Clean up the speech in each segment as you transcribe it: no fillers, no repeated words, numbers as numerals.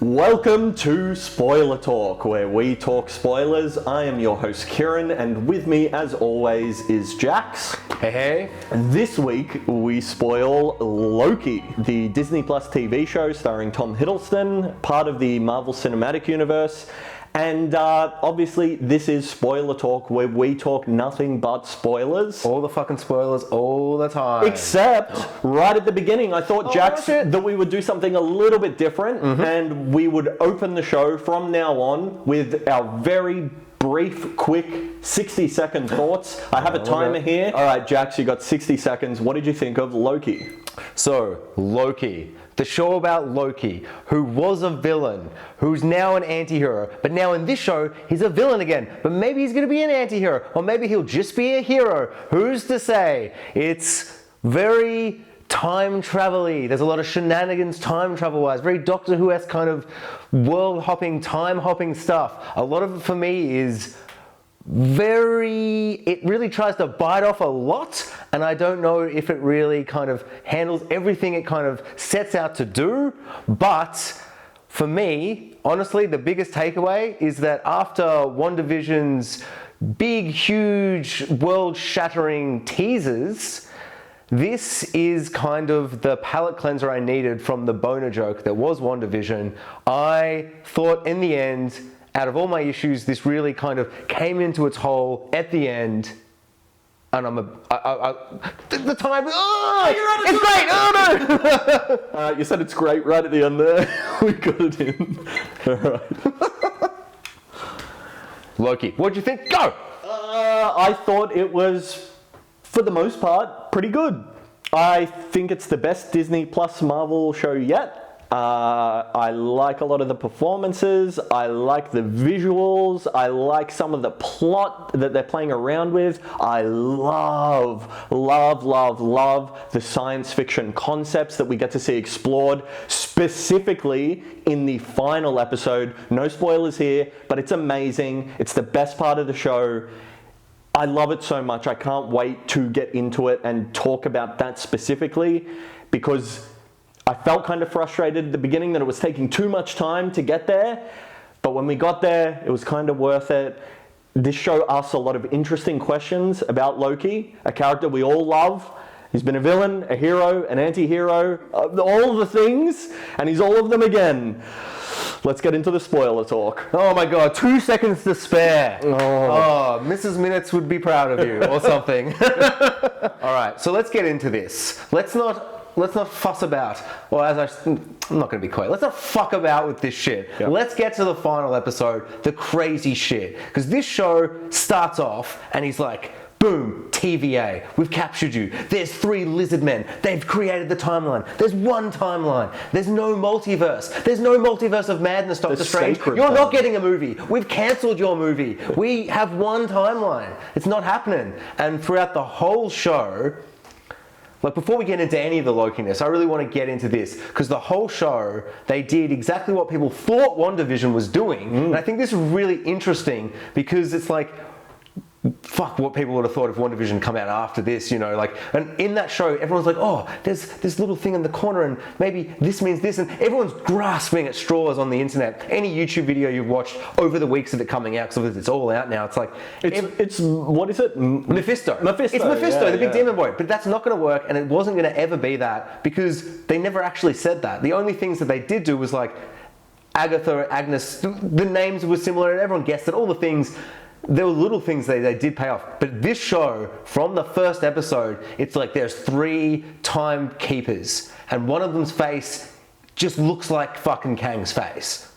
Welcome to Spoiler Talk, where we talk spoilers. I am your host Kieran, and with me, as always, is Jax. Hey. And this week we spoil Loki, the Disney Plus TV show starring Tom Hiddleston, part of the Marvel Cinematic Universe. And obviously, this is Spoiler Talk, where we talk nothing but spoilers. All the fucking spoilers all the time. Except, right at the beginning, I thought, Jax, that we would do something a little bit different, and we would open the show from now on with our very brief, quick, 60-second thoughts. I have a timer here. All right, Jax, you got 60 seconds. What did you think of Loki? So, Loki. The show about Loki, who was a villain, who's now an anti-hero, but now in this show, he's a villain again. But maybe he's going to be an anti-hero, or maybe he'll just be a hero. Who's to say? It's very time travel-y. There's a lot of shenanigans time travel-wise, very Doctor Who-esque kind of world-hopping, time-hopping stuff. A lot of it for me is it really tries to bite off a lot, and I don't know if it really kind of handles everything it kind of sets out to do. But for me, honestly, the biggest takeaway is that after WandaVision's big, huge, world-shattering teasers, this is kind of the palate cleanser I needed from the boner joke that was WandaVision. I thought in the end, out of all my issues, this really kind of came into its hole at the end, and the time. Oh, it's great! Oh no! You said it's great right at the end there. We got it in. All right. Loki, what'd you think? Go! I thought it was, for the most part, pretty good. I think it's the best Disney Plus Marvel show yet. I like a lot of the performances, I like the visuals, I like some of the plot that they're playing around with. I love the science fiction concepts that we get to see explored, specifically in the final episode. No spoilers here, but it's amazing. It's the best part of the show. I love it so much. I can't wait to get into it and talk about that specifically, because I felt kind of frustrated at the beginning that it was taking too much time to get there, but when we got there, it was kind of worth it. This show asks a lot of interesting questions about Loki, a character we all love. He's been a villain, a hero, an anti-hero, all the things, and he's all of them again. Let's get into the spoiler talk. Oh my god, 2 seconds to spare. Oh, Mrs. Minutes would be proud of you, or something. Alright, so let's get into this. Let's not fuss about, or I'm not going to be quiet. Let's not fuck about with this shit. Yep. Let's get to the final episode, the crazy shit. Because this show starts off and he's like, boom, TVA, we've captured you. There's 3 lizard men. They've created the timeline. There's one timeline. There's no multiverse. There's no multiverse of madness, Doctor Strange. You're not getting a movie. We've cancelled your movie. We have one timeline. It's not happening. And throughout the whole show, like, before we get into any of the Loki-ness, I really want to get into this, because the whole show, they did exactly what people thought WandaVision was doing. And I think this is really interesting, because it's like, fuck what people would have thought if WandaVision come out after this, you know, like, and in that show, everyone's like, oh, there's this little thing in the corner, and maybe this means this, and everyone's grasping at straws on the internet. Any YouTube video you've watched over the weeks of it coming out, because it's all out now, it's like, it's what is it? Mephisto. It's Mephisto, the big demon boy. But that's not going to work, and it wasn't going to ever be that, because they never actually said that. The only things that they did do was like Agatha, Agnes, the names were similar, and everyone guessed it, all the things. There were little things they did pay off. But this show, from the first episode, it's like there's 3 timekeepers, and one of them's face just looks like fucking Kang's face.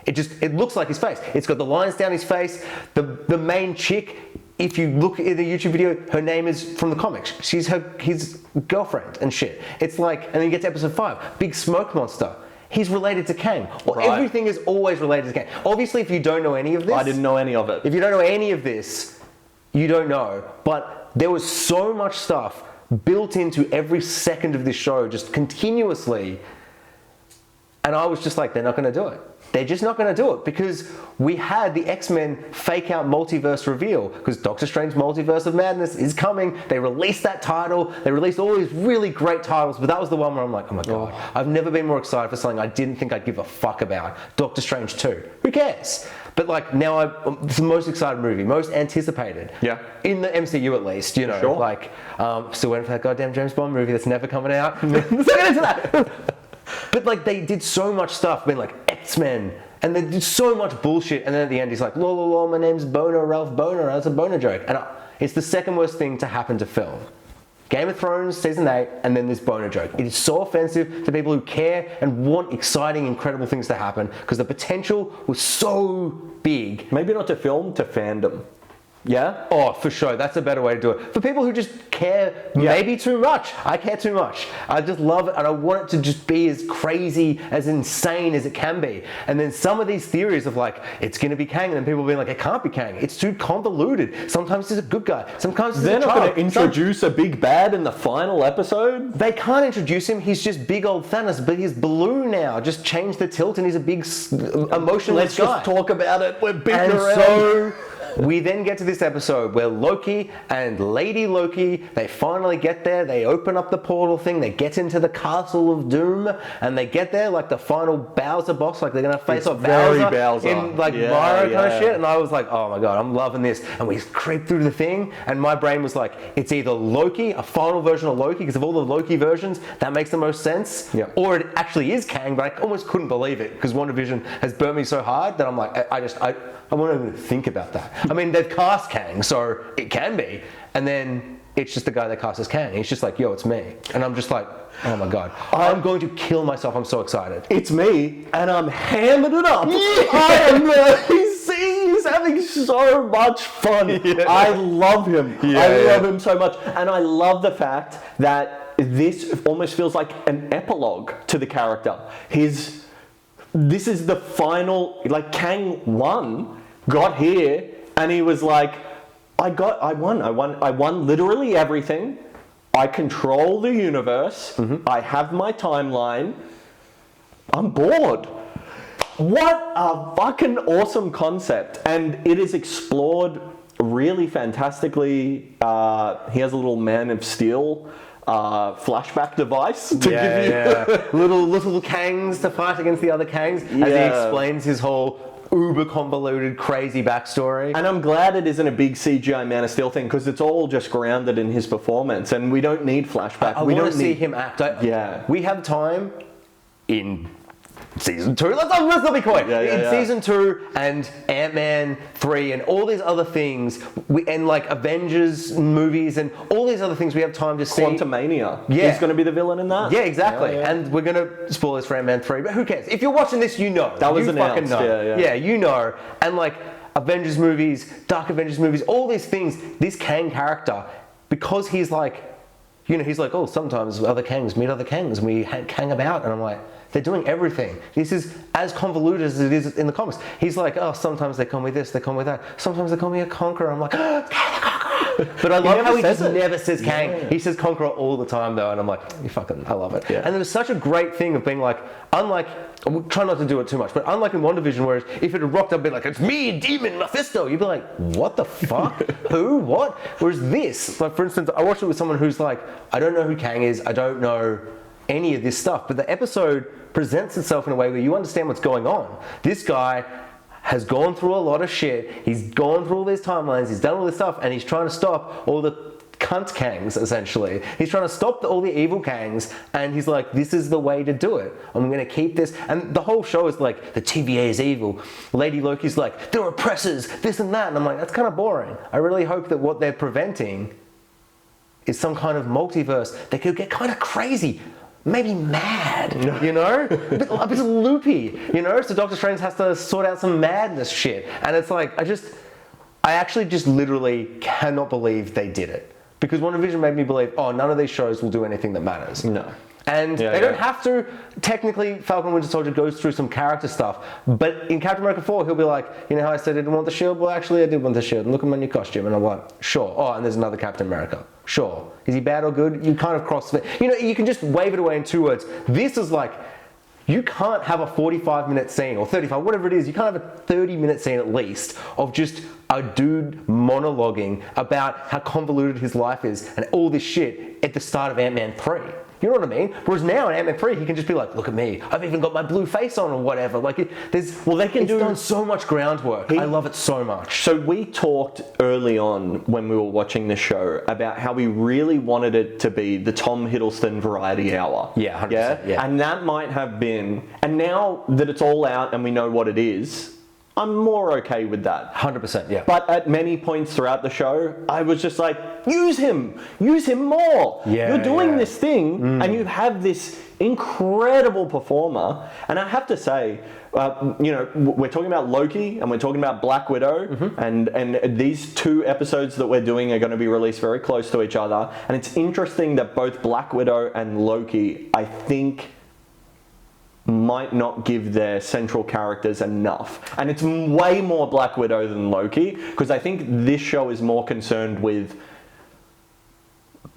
It looks like his face. It's got the lines down his face. The main chick, if you look at the YouTube video, her name is from the comics. She's his girlfriend and shit. It's like, and then you get to episode 5, big smoke monster. He's related to Kang. Well, right. Everything is always related to Kang. Obviously, if you don't know any of this... I didn't know any of it. If you don't know any of this, you don't know. But there was so much stuff built into every second of this show, just continuously. And I was just like, they're not going to do it. They're just not going to do it because we had the X-Men fake out multiverse reveal because Doctor Strange Multiverse of Madness is coming. They released that title. They released all these really great titles, but that was the one where I'm like, oh my God, I've never been more excited for something I didn't think I'd give a fuck about. Doctor Strange 2. Who cares? But like now it's the most excited movie, most anticipated. Yeah. In the MCU at least, you know. Sure. Like, still waiting for that goddamn James Bond movie that's never coming out. Let's not get into that. But like they did so much stuff, being like X-Men, and they did so much bullshit, and then at the end he's like, lol, lol, lol, my name's Boner, Ralph Boner, that's a boner joke. And it's the second worst thing to happen to film. Game of Thrones, season 8, and then this boner joke. It is so offensive to people who care and want exciting, incredible things to happen, because the potential was so big. Maybe not to film, to fandom. Yeah? Oh, for sure. That's a better way to do it. For people who just care maybe too much. I care too much. I just love it and I want it to just be as crazy, as insane as it can be. And then some of these theories of like, it's going to be Kang, and then people being like, it can't be Kang. It's too convoluted. Sometimes he's a good guy. Sometimes he's They're a not child. going to introduce a big bad in the final episode? They can't introduce him. He's just big old Thanos, but he's blue now. Just change the tilt and he's a big emotionless Let's guy. just talk about it. We're beating And around. so we then get to this episode where Loki and Lady Loki, they finally get there, they open up the portal thing, they get into the Castle of Doom, and they get there like the final Bowser boss, like they're gonna face off very Bowser in like Yeah, Mario kind of yeah. shit, and I was like, oh my God, I'm loving this. And we creep through the thing, and my brain was like, it's either Loki, a final version of Loki, because of all the Loki versions, that makes the most sense, Yeah. or it actually is Kang, but I almost couldn't believe it, because WandaVision has burnt me so hard that I'm like, I won't even think about that. I mean, they've cast Kang, so it can be. And then it's just the guy that cast as Kang. He's just like, yo, it's me. And I'm just like, oh my God. I'm going to kill myself. I'm so excited. It's me, and I'm hamming it up. I am he's having so much fun. Yeah. I love him. Yeah, I yeah. love him so much. And I love the fact that this almost feels like an epilogue to the character. This is the final, like Kang won, got here, and he was like, I won literally everything. I control the universe. Mm-hmm. I have my timeline. I'm bored. What a fucking awesome concept. And it is explored really fantastically. He has a little Man of Steel flashback device to give you. little Kangs to fight against the other Kangs as he Yeah. explains his whole uber convoluted, crazy backstory. And I'm glad it isn't a big CGI Man of Steel thing because it's all just grounded in his performance, and we don't need flashback. I we want don't to see need him act. Yeah. We have time in season 2. Let's not be coy. In season 2 and Ant-Man 3 and all these other things, and like Avengers movies and all these other things, we have time to see. Quantumania. Yeah. He's going to be the villain in that. Yeah, exactly. Yeah, yeah. And we're going to spoil this for Ant-Man 3, but who cares? If you're watching this, you know. That was you announced, fucking know. yeah. you know. And like Avengers movies, Dark Avengers movies, all these things, this Kang character, because he's like, you know, he's like, oh, sometimes other Kangs meet other Kangs and we hang about. And I'm like, they're doing everything. This is as convoluted as it is in the comics. He's like, oh, sometimes they call me this, they call me that. Sometimes they call me a conqueror. I'm like, oh, Kang the Conqueror. But I love never how he says just it. never says Kang. Yeah. He says conqueror all the time though. And I'm like, I love it. Yeah. And there was such a great thing of being like, unlike, try not to do it too much, but unlike in WandaVision, whereas if it had rocked up, be like, it's me, Demon Mephisto, you'd be like, what the fuck? Who? What? Whereas this, like for instance, I watched it with someone who's like, I don't know who Kang is, I don't know any of this stuff, but the episode presents itself in a way where you understand what's going on. This guy has gone through a lot of shit, he's gone through all these timelines, he's done all this stuff, and he's trying to stop all the cunt Kangs, essentially. He's trying to stop all the evil Kangs, and he's like, this is the way to do it. I'm going to keep this. And the whole show is like, the TVA is evil. Lady Loki's like, they're oppressors, this and that. And I'm like, that's kind of boring. I really hope that what they're preventing is some kind of multiverse that could get kind of crazy. Maybe mad, you know? a bit loopy, you know? So Doctor Strange has to sort out some madness shit. And it's like, I actually just literally cannot believe they did it. Because WandaVision made me believe, oh, none of these shows will do anything that matters. No. And they don't have to. Technically, Falcon Winter Soldier goes through some character stuff. But in Captain America 4, he'll be like, you know how I said I didn't want the shield? Well, actually, I did want the shield. And look at my new costume. And I'm like, sure. Oh, and there's another Captain America. Sure. Is he bad or good? You kind of cross it. You know, you can just wave it away in 2 words. This is like, you can't have a 45-minute scene or 35, whatever it is. You can't have a 30-minute scene at least of just a dude monologuing about how convoluted his life is and all this shit at the start of Ant-Man 3. You know what I mean? Whereas now in Ant-Man 3, he can just be like, look at me, I've even got my blue face on or whatever. Like, it's done so much groundwork. I love it so much. So we talked early on when we were watching the show about how we really wanted it to be the Tom Hiddleston variety hour. Yeah, 100%. Yeah. And that might have been, and now that it's all out and we know what it is, I'm more okay with that. 100%, yeah. But at many points throughout the show, I was just like, use him more. Yeah, you're doing this thing and you have this incredible performer. And I have to say, we're talking about Loki and we're talking about Black Widow, and these two episodes that we're doing are going to be released very close to each other. And it's interesting that both Black Widow and Loki, I think, might not give their central characters enough. And it's way more Black Widow than Loki, because I think this show is more concerned with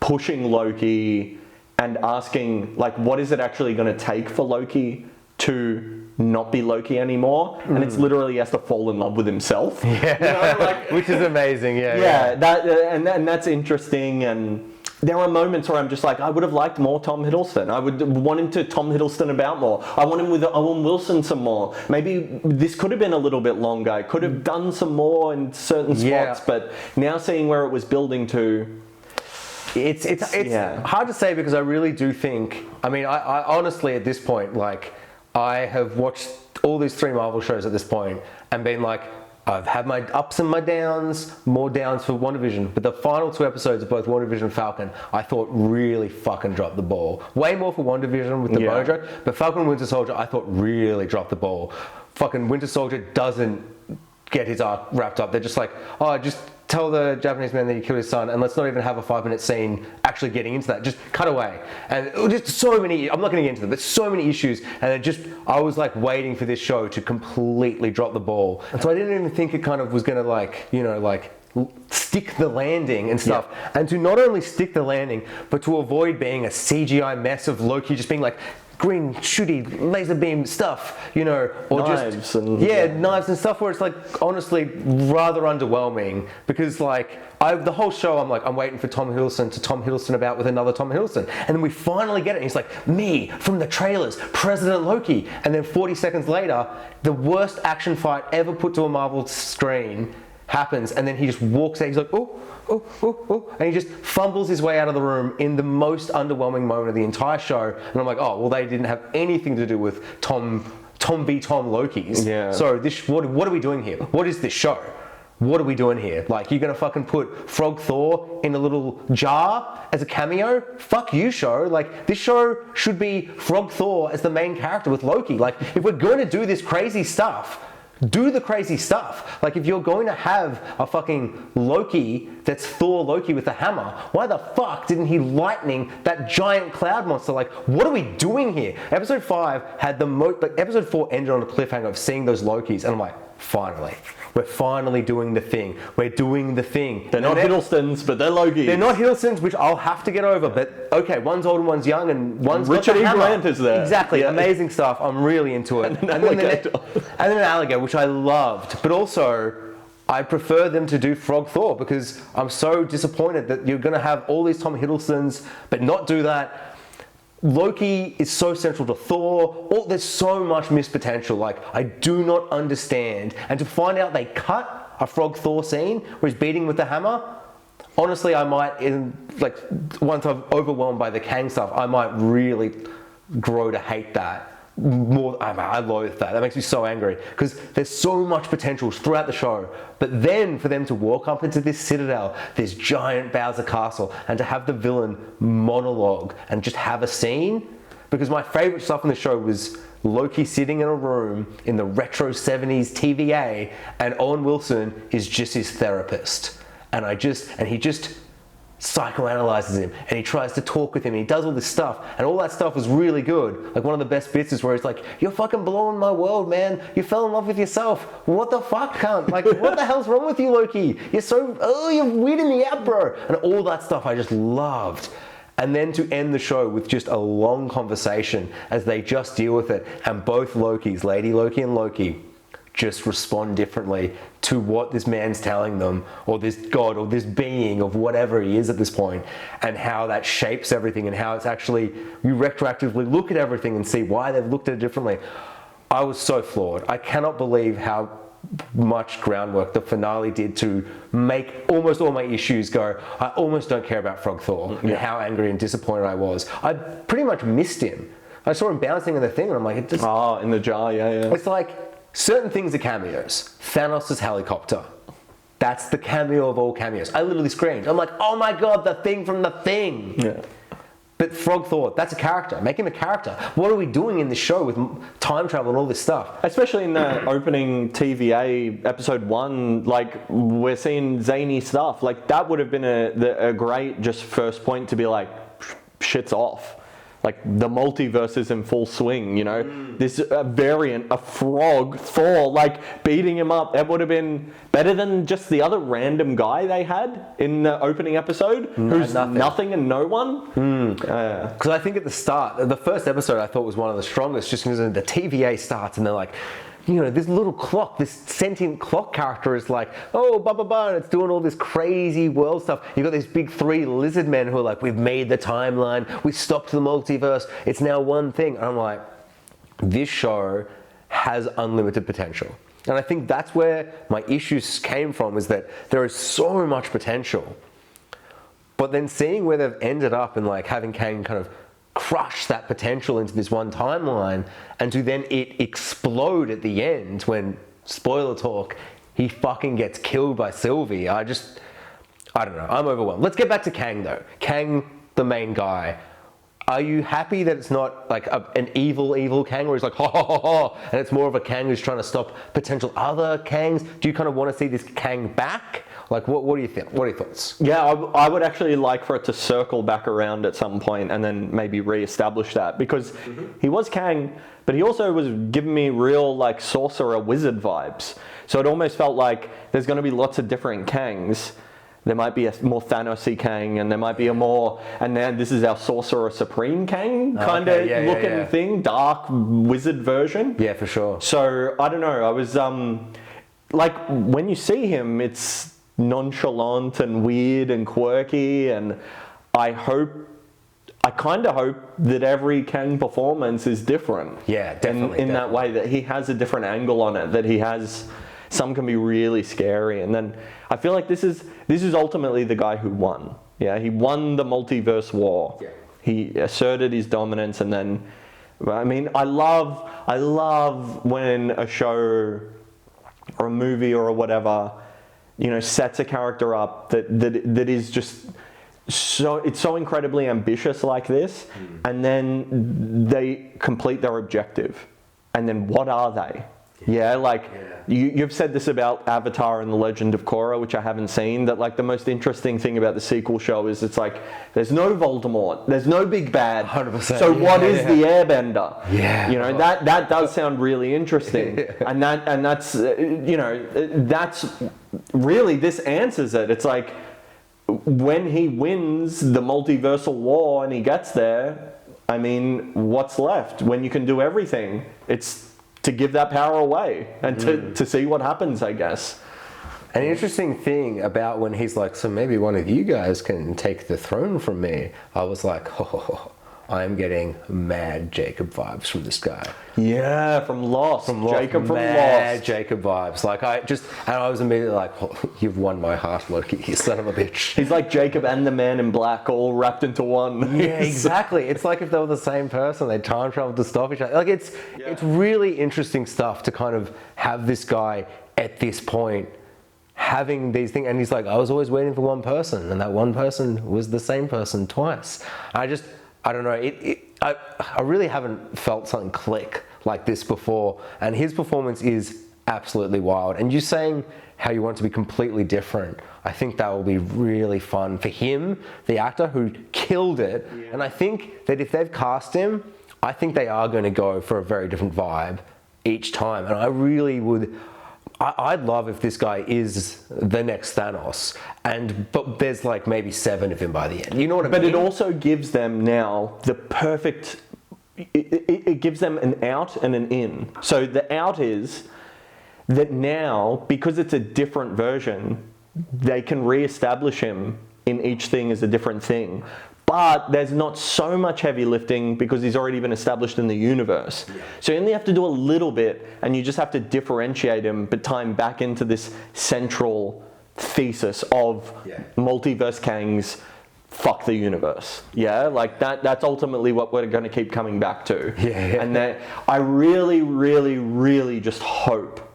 pushing Loki and asking, like, what is it actually going to take for Loki to not be Loki anymore? And it's literally he has to fall in love with himself. Yeah, which is amazing. Yeah. And that's interesting. And there are moments where I'm just like, I would have liked more Tom Hiddleston. I would want him to Tom Hiddleston about more. I want him with Owen Wilson some more. Maybe this could have been a little bit longer. I could have done some more in certain spots, but now seeing where it was building to, it's hard to say, because I really do think, I mean, I honestly at this point, like, I have watched all these 3 Marvel shows at this point and been like, I've had my ups and my downs, more downs for WandaVision, but the final 2 episodes of both WandaVision and Falcon, I thought really fucking dropped the ball. Way more for WandaVision with the mojo, but Falcon and Winter Soldier, I thought really dropped the ball. Fucking Winter Soldier doesn't get his arc wrapped up. They're just like, oh, just tell the Japanese man that he killed his son, and let's not even have a 5-minute scene actually getting into that. Just cut away. And just so many, I'm not going to get into them, but so many issues. And I was like waiting for this show to completely drop the ball. And so I didn't even think it kind of was going to stick the landing and stuff. Yeah. And to not only stick the landing, but to avoid being a CGI mess of Loki just being like, green shooty laser beam stuff, or knives knives and stuff, where it's like honestly rather underwhelming, because the whole show I'm waiting for Tom Hiddleston about with another Tom Hiddleston, and then we finally get it and he's like, me from the trailers, President Loki, and then 40 seconds later the worst action fight ever put to a Marvel screen happens, and then he just walks out, he's like, oh, and he just fumbles his way out of the room in the most underwhelming moment of the entire show. And I'm like, oh, well, they didn't have anything to do with Tom v. Tom Lokis. Yeah. So what are we doing here? What is this show? What are we doing here? Like, you're gonna fucking put Frog Thor in a little jar as a cameo? Fuck you, show. Like, this show should be Frog Thor as the main character with Loki. Like, if we're going to do this crazy stuff, do the crazy stuff. Like, if you're going to have a fucking Loki that's Thor Loki with a hammer, why the fuck didn't he lightning that giant cloud monster? Like, what are we doing here? Episode 5 had the most, episode 4 ended on a cliffhanger of seeing those Lokis, and I'm like, finally. We're finally doing the thing. We're doing the thing. They're not Hiddlestons, but they're Loki. They're not Hiddlestons, which I'll have to get over. But okay, one's old and one's young, and one's Richard got the E. hammer. Grant is there. Exactly, Yeah. amazing stuff. I'm really into it. And then an alligator, which I loved. But also, I prefer them to do Frog Thor, because I'm so disappointed that you're going to have all these Tom Hiddlestons, but not do that. Loki is so central to Thor. There's so much missed potential. Like, I do not understand. And to find out they cut a Frog Thor scene where he's beating with the hammer, honestly, I might, once I'm overwhelmed by the Kang stuff, I might really grow to hate that more. I loathe that. That makes me so angry, because there's so much potential throughout the show. But then for them to walk up into this citadel, this giant Bowser castle, and to have the villain monologue and just have a scene, because my favorite stuff in the show was Loki sitting in a room in the retro 70s TVA, and Owen Wilson is just his therapist. And he just psychoanalyzes him, and he tries to talk with him, and he does all this stuff, and all that stuff was really good. Like, one of the best bits is where he's like, you're fucking blowing my world, man. You fell in love with yourself. What the fuck, cunt? Like, what the hell's wrong with you, Loki? You're weirding me out, bro. And all that stuff I just loved. And then to end the show with just a long conversation as they just deal with it, and both Lokis, Lady Loki and Loki, just respond differently to what this man's telling them, or this god, or this being of whatever he is at this point, and how that shapes everything, and how it's actually, you retroactively look at everything and see why they've looked at it differently. I was so floored. I cannot believe how much groundwork the finale did to make almost all my issues go, I almost don't care about Frog Thor, and how angry and disappointed I was. I pretty much missed him. I saw him bouncing in the thing, and I'm like, it just... Oh, in the jar, yeah. It's like, certain things are cameos. Thanos' helicopter. That's the cameo of all cameos. I literally screamed. I'm like, oh my god, the thing from the thing. Yeah. But Frog Thor, that's a character. Make him a character. What are we doing in this show with time travel and all this stuff? Especially in the opening TVA episode 1, like, we're seeing zany stuff. Like, that would have been a great just first point to be like, shit's off. Like, the multiverse is in full swing, you know? This variant, a frog, Thor, like, beating him up. That would have been better than just the other random guy they had in the opening episode, who's nothing and no one. Because I think at the start, the first episode I thought was one of the strongest, just because the TVA starts and they're like, you know, this little clock, this sentient clock character is like, oh, blah, blah, blah, and it's doing all this crazy world stuff. You've got these big 3 lizard men who are like, we've made the timeline, we stopped the multiverse, it's now one thing. And I'm like, this show has unlimited potential. And I think that's where my issues came from, is that there is so much potential. But then seeing where they've ended up and like having Kang kind of crush that potential into this one timeline, and to then it explode at the end when, spoiler talk, he fucking gets killed by Sylvie. I don't know, I'm overwhelmed. Let's get back to Kang though. Kang, the main guy. Are you happy that it's not like an evil Kang where he's like, ha ha ha ha, and it's more of a Kang who's trying to stop potential other Kangs? Do you kind of want to see this Kang back? Like, what do you think? What are your thoughts? Yeah, I would actually like for it to circle back around at some point and then maybe re-establish that, because he was Kang, but he also was giving me real like sorcerer wizard vibes. So it almost felt like there's going to be lots of different Kangs. There might be a more Thanos-y Kang, and there might be a more, and then this is our Sorcerer Supreme Kang kind of looking thing, dark wizard version. Yeah, for sure. So I don't know. I was like, when you see him, it's nonchalant and weird and quirky, and I kind of hope that every Kang performance is different. Yeah, definitely. In that way, that he has a different angle on it, that he has, some can be really scary, and then I feel like this is ultimately the guy who won. Yeah, he won the multiverse war. Yeah. He asserted his dominance, and then, I mean, I love when a show or a movie or whatever, you know, sets a character up that is just so, it's so incredibly ambitious like this, and then they complete their objective, and then what are they? Yeah, like you've said this about Avatar and the Legend of Korra, which I haven't seen, that like the most interesting thing about the sequel show is it's like there's no Voldemort, there's no big bad. 100%. So what is the Airbender? Yeah, you know, that does sound really interesting, and that's you know, that's really, this answers it. It's like when he wins the multiversal war and he gets there, I mean, what's left when you can do everything? It's to give that power away and to see what happens, I guess. An interesting thing about when he's like, so maybe one of you guys can take the throne from me. I was like, I'm getting mad Jacob vibes from this guy. Yeah, from Lost. Jacob from mad Lost. Jacob vibes. Like and I was immediately like, you've won my heart, Loki, you son of a bitch. He's like Jacob and the Man in Black all wrapped into one. Yeah, exactly. It's like if they were the same person, they time traveled to stop each other. Like it's really interesting stuff to kind of have this guy at this point having these things, and he's like, I was always waiting for one person, and that one person was the same person twice. I don't know, I really haven't felt something click like this before, and his performance is absolutely wild. And you saying how you want it to be completely different, I think that will be really fun for him, the actor who killed it. Yeah. And I think that if they've cast him, I think they are going to go for a very different vibe each time. And I'd love if this guy is the next Thanos, but there's like maybe 7 of him by the end. You know what I mean? But it also gives them now the perfect. It gives them an out and an in. So the out is that now, because it's a different version, they can re-establish him in each thing as a different thing. But there's not so much heavy lifting because he's already been established in the universe. Yeah. So you only have to do a little bit, and you just have to differentiate him, but tie him back into this central thesis of multiverse Kangs, fuck the universe. Yeah, like that's ultimately what we're going to keep coming back to. Yeah. And that I really, really, really just hope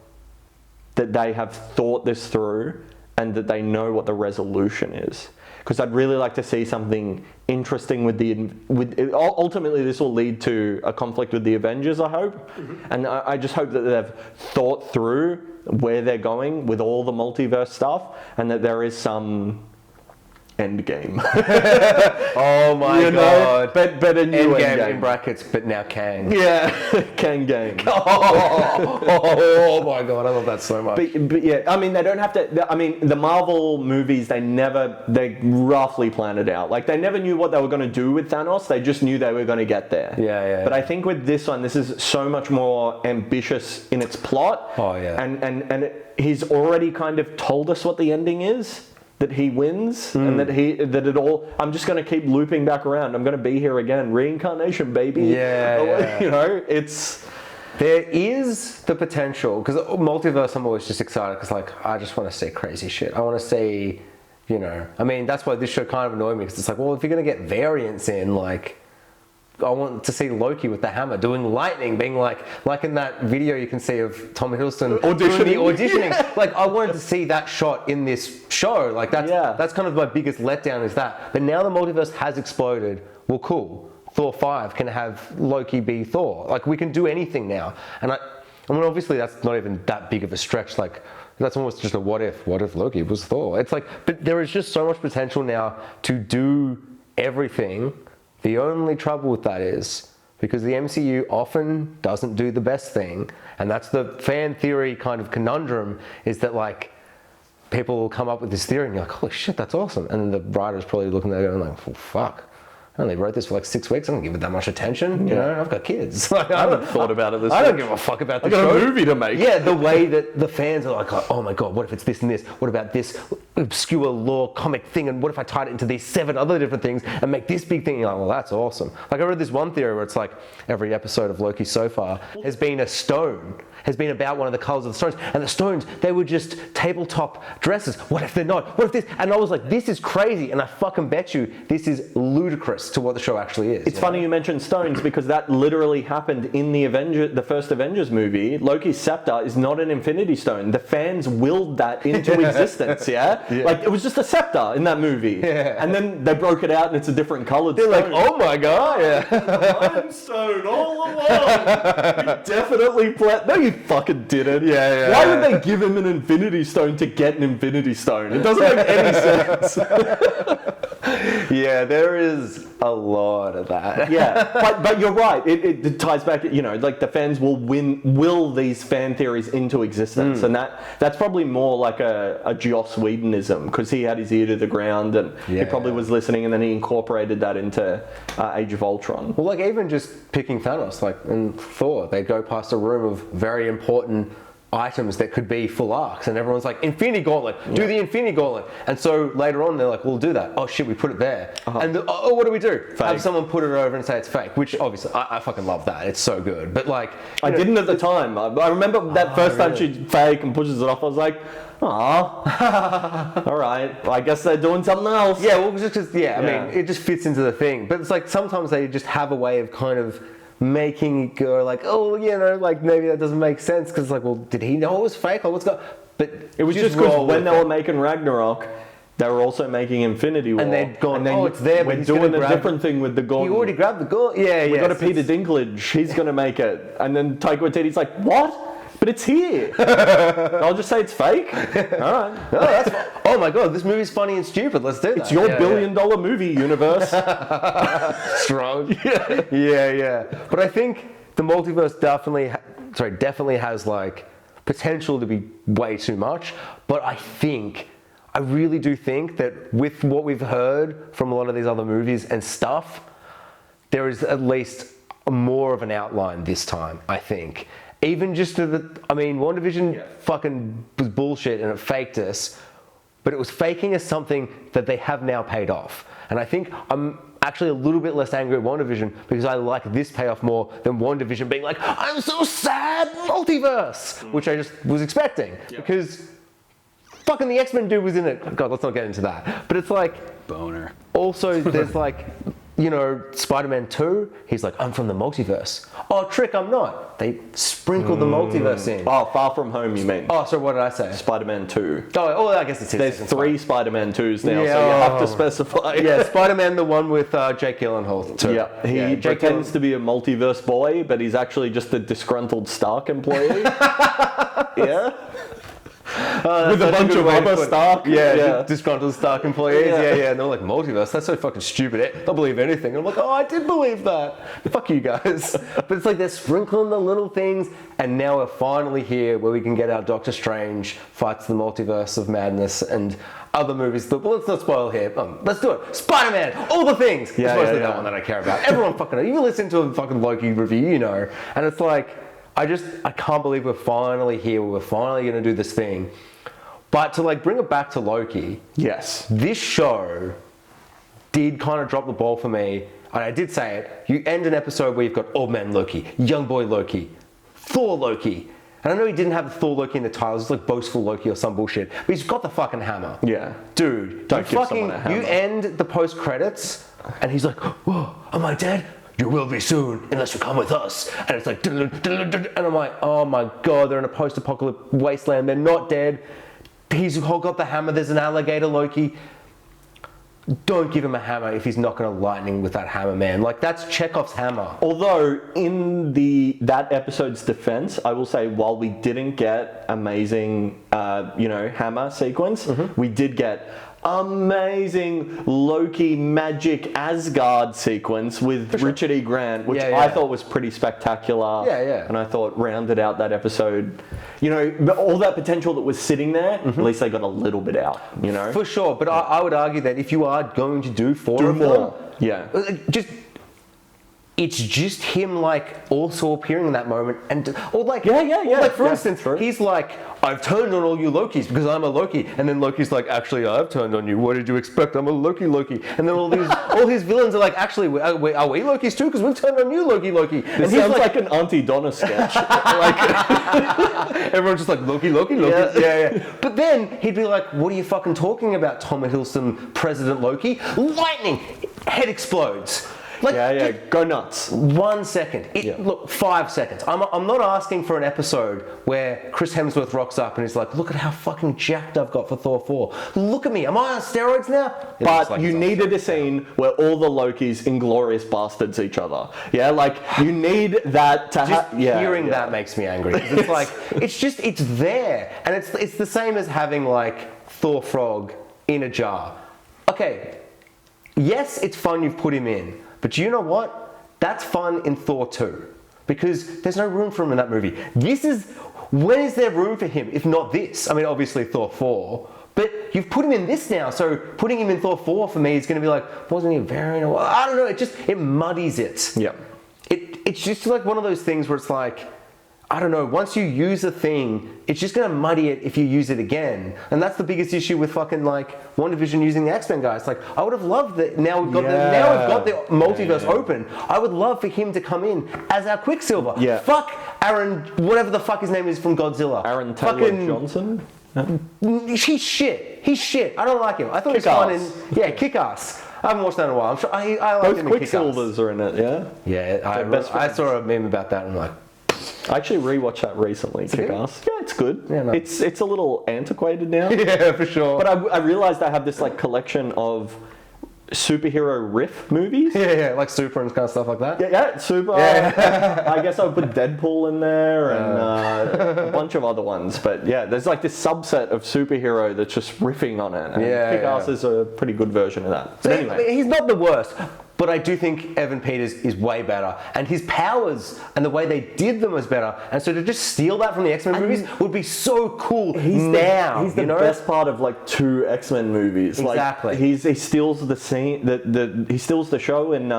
that they have thought this through and that they know what the resolution is. Because I'd really like to see something interesting ultimately this will lead to a conflict with the Avengers, I hope. Mm-hmm. And I just hope that they've thought through where they're going with all the multiverse stuff and that there is some end game. Oh my god. But a new end game game in brackets, but now Kang. Yeah, Kang game. Oh my god, I love that so much. But yeah, I mean, they don't have to. I mean, the Marvel movies, they roughly planned it out. Like, they never knew what they were going to do with Thanos. They just knew they were going to get there. Yeah. But I think with this one, this is so much more ambitious in its plot. Oh yeah. And he's already kind of told us what the ending is. That he wins and that it all. I'm just going to keep looping back around. I'm going to be here again. Reincarnation, baby. Yeah. You know, it's. There is the potential, because multiverse, I'm always just excited because, like, I just want to see crazy shit. I want to see, you know, I mean, that's why this show kind of annoyed me, because it's like, well, if you're going to get variants in, like, I want to see Loki with the hammer doing lightning, being like in that video you can see of Tom Hiddleston auditioning. Yeah. Like, I wanted to see that shot in this show. Like, that's kind of my biggest letdown is that. But now the multiverse has exploded. Well, cool. Thor 5 can have Loki be Thor. Like, we can do anything now. And I mean, obviously that's not even that big of a stretch. Like, that's almost just a what if Loki was Thor. It's like, but there is just so much potential now to do everything. The only trouble with that is because the MCU often doesn't do the best thing, and that's the fan theory kind of conundrum, is that, like, people will come up with this theory and you're like, holy shit, that's awesome. And then the writer's probably looking there going like, well, fuck. I only wrote this for like 6 weeks. I don't give it that much attention. You know, I've got kids. Like, I haven't thought about it this I don't give a fuck about the show. I got a movie to make. Yeah, the way that the fans are like, oh my god, what if it's this and this? What about this obscure lore comic thing? And what if I tied it into these 7 other different things and make this big thing? You're like, well, that's awesome. Like, I read this one theory where it's like every episode of Loki so far has been a stone. Has been about one of the colours of the stones. And the stones, they were just tabletop dresses. What if they're not? What if this? And I was like, this is crazy. And I fucking bet you this is ludicrous to what the show actually is. It's funny you mentioned stones because that literally happened in the first Avengers movie. Loki's scepter is not an Infinity Stone. The fans willed that into existence, yeah? Like, it was just a scepter in that movie. Yeah. And then they broke it out and it's a different coloured stone. They're like, oh my god. Iron Stone all along. You definitely No, you fucking didn't. Yeah. Why would they give him an Infinity Stone to get an Infinity Stone? It doesn't make any sense. Yeah, there is a lot of that. Yeah, but you're right. It ties back, you know, like the fans will these fan theories into existence. And that's probably more like a Joss Whedonism, because he had his ear to the ground and he probably was listening, and then he incorporated that into Age of Ultron. Well, like, even just picking Thanos, like in Thor, they'd go past a room of very important items that could be full arcs, and everyone's like, Infinity Gauntlet, do the Infinity Gauntlet. And so later on they're like, we'll do that. Oh shit, we put it there. And what do we do? Fake. Have someone put it over and say it's fake, which obviously I fucking love that. It's so good. But like, I didn't at the time. I remember that first time she fake and pushes it off, I was like, all right, I guess they're doing something else. Yeah, well, just because, I mean, it just fits into the thing. But it's like, sometimes they just have a way of kind of making it go like, oh, you know, like, maybe that doesn't make sense, because like, well, did he know it was fake, or what's going? But it was just because when they were making Ragnarok, they were also making Infinity War, and they'd gone, it's there, we're doing a different thing with the gauntlet. You already grabbed the gauntlet. We got a Peter Dinklage, he's going to make it, and then Taika Waititi's like, what? But it's here. I'll just say it's fake. All right. No, oh my god, this movie's funny and stupid. Let's do that. It's your billion-dollar movie universe. Strong. Yeah. But I think the multiverse definitely has like potential to be way too much, but I really do think that with what we've heard from a lot of these other movies and stuff, there is at least more of an outline this time, I think. Even just WandaVision fucking was bullshit and it faked us, but it was faking us something that they have now paid off. And I think I'm actually a little bit less angry at WandaVision because I like this payoff more than WandaVision being like, I'm so sad, multiverse, which I just was expecting because fucking the X-Men dude was in it. God, let's not get into that. But it's like, boner. Also, there's like, Spider-Man 2, he's like, I'm from the multiverse. Oh, trick, I'm not. They sprinkled the multiverse in. Oh, Far From Home, you mean? Oh, so what did I say? Spider-Man 2. Oh, I guess it's his. There's 3 Spider-Man 2s now, Yeah, so you have oh. to specify. Yeah, Spider-Man, the one with Jake Gyllenhaal too. Yeah, he pretends to be a multiverse boy, but he's actually just a disgruntled Stark employee. Yeah. With a bunch of other Stark. Disgruntled Stark employees. Yeah. And they're like, multiverse, that's so fucking stupid. They'll believe anything. And I'm like, oh, I did believe that. Fuck you guys. But it's like they're sprinkling the little things, and now we're finally here where we can get our Doctor Strange fights the multiverse of madness and other movies. But let's not spoil here. Let's do it. Spider-Man, all the things. It's mostly that one that I care about. Everyone fucking knows. You listen to a fucking Loki review, and it's like, I can't believe we're finally here. We're finally going to do this thing. But to bring it back to Loki, Yes. this show did kind of drop the ball for me. And I did say it. You end an episode where you've got Old Man Loki, Young Boy Loki, Thor Loki. And I know he didn't have the Thor Loki in the title. It's like Boastful Loki or some bullshit. But he's got the fucking hammer. Yeah. Dude, Don't give someone a hammer. You end the post-credits and he's like, whoa, am I dead? You will be soon, unless you come with us. And it's like, and I'm like, oh my God, they're in a post-apocalyptic wasteland. They're not dead. He's got the hammer. There's an alligator Loki. Don't give him a hammer if he's not going to lightning with that hammer, man. That's Chekhov's hammer. Although, in that episode's defense, I will say, while we didn't get amazing, hammer sequence, we did get amazing Loki magic Asgard sequence with Richard E. Grant, which I thought was pretty spectacular. Yeah. And I thought rounded out that episode. All that potential that was sitting there, at least they got a little bit out, For sure, but I would argue that if you are going to do four of more. them, Yeah. It's just him also appearing in that moment Yeah. for instance, true. he's like, I've turned on all you Lokis because I'm a Loki, and then Loki's like, actually I've turned on you. What did you expect? I'm a Loki, and then all his villains are like, actually are we Lokis too? Because we've turned on you, Loki. And he sounds like an Auntie Donna sketch. Everyone's just like Loki. Yeah. But then he'd be like, what are you fucking talking about, Tom Hiddleston, President Loki? Lightning, head explodes. Go nuts. 1 second. Look, 5 seconds. I'm not asking for an episode where Chris Hemsworth rocks up and he's like, look at how fucking jacked I've got for Thor 4. Look at me. Am I on steroids now? But you needed a scene where all the Lokis inglorious bastards each other. Yeah, you need that to happen. Hearing that makes me angry. It's there. And it's the same as having Thor Frog in a jar. Okay, yes, it's fun you've put him in. But you know what? That's fun in Thor 2. Because there's no room for him in that movie. When is there room for him if not this? I mean, obviously Thor 4. But you've put him in this now, so putting him in Thor 4 for me is going to be wasn't he very... I don't know, it muddies it. Yeah. It's just one of those things where it's I don't know, once you use a thing, it's just going to muddy it if you use it again. And that's the biggest issue with fucking WandaVision using the X-Men guys. I would have loved that. Now we've got the multiverse open. I would love for him to come in as our Quicksilver. Yeah. Fuck Aaron, whatever the fuck his name is from Godzilla. Aaron Taylor Johnson? He's shit. I don't like him. I thought he was fun in... Kick-Ass. I haven't watched that in a while. I'm sure I like Both him in Kick-Ass. Quicksilvers are in it, yeah? Yeah, I saw a meme about that and I'm like... I actually rewatched that recently, Kick-Ass. Yeah, it's good. Yeah, no. It's a little antiquated now. Yeah, for sure. But I realized I have this collection of superhero riff movies. Yeah, like Super and kind of stuff like that. Yeah, Super. Yeah. I guess I would put Deadpool in there and a bunch of other ones. But yeah, there's this subset of superhero that's just riffing on it. And Kick-Ass is a pretty good version of that. But anyway. He's not the worst. But I do think Evan Peters is way better. And his powers and the way they did them was better. And so to just steal that from the X-Men movies would be so cool now. He's the best part of like 2 X-Men movies. Exactly. Like, he steals the scene, he steals the show in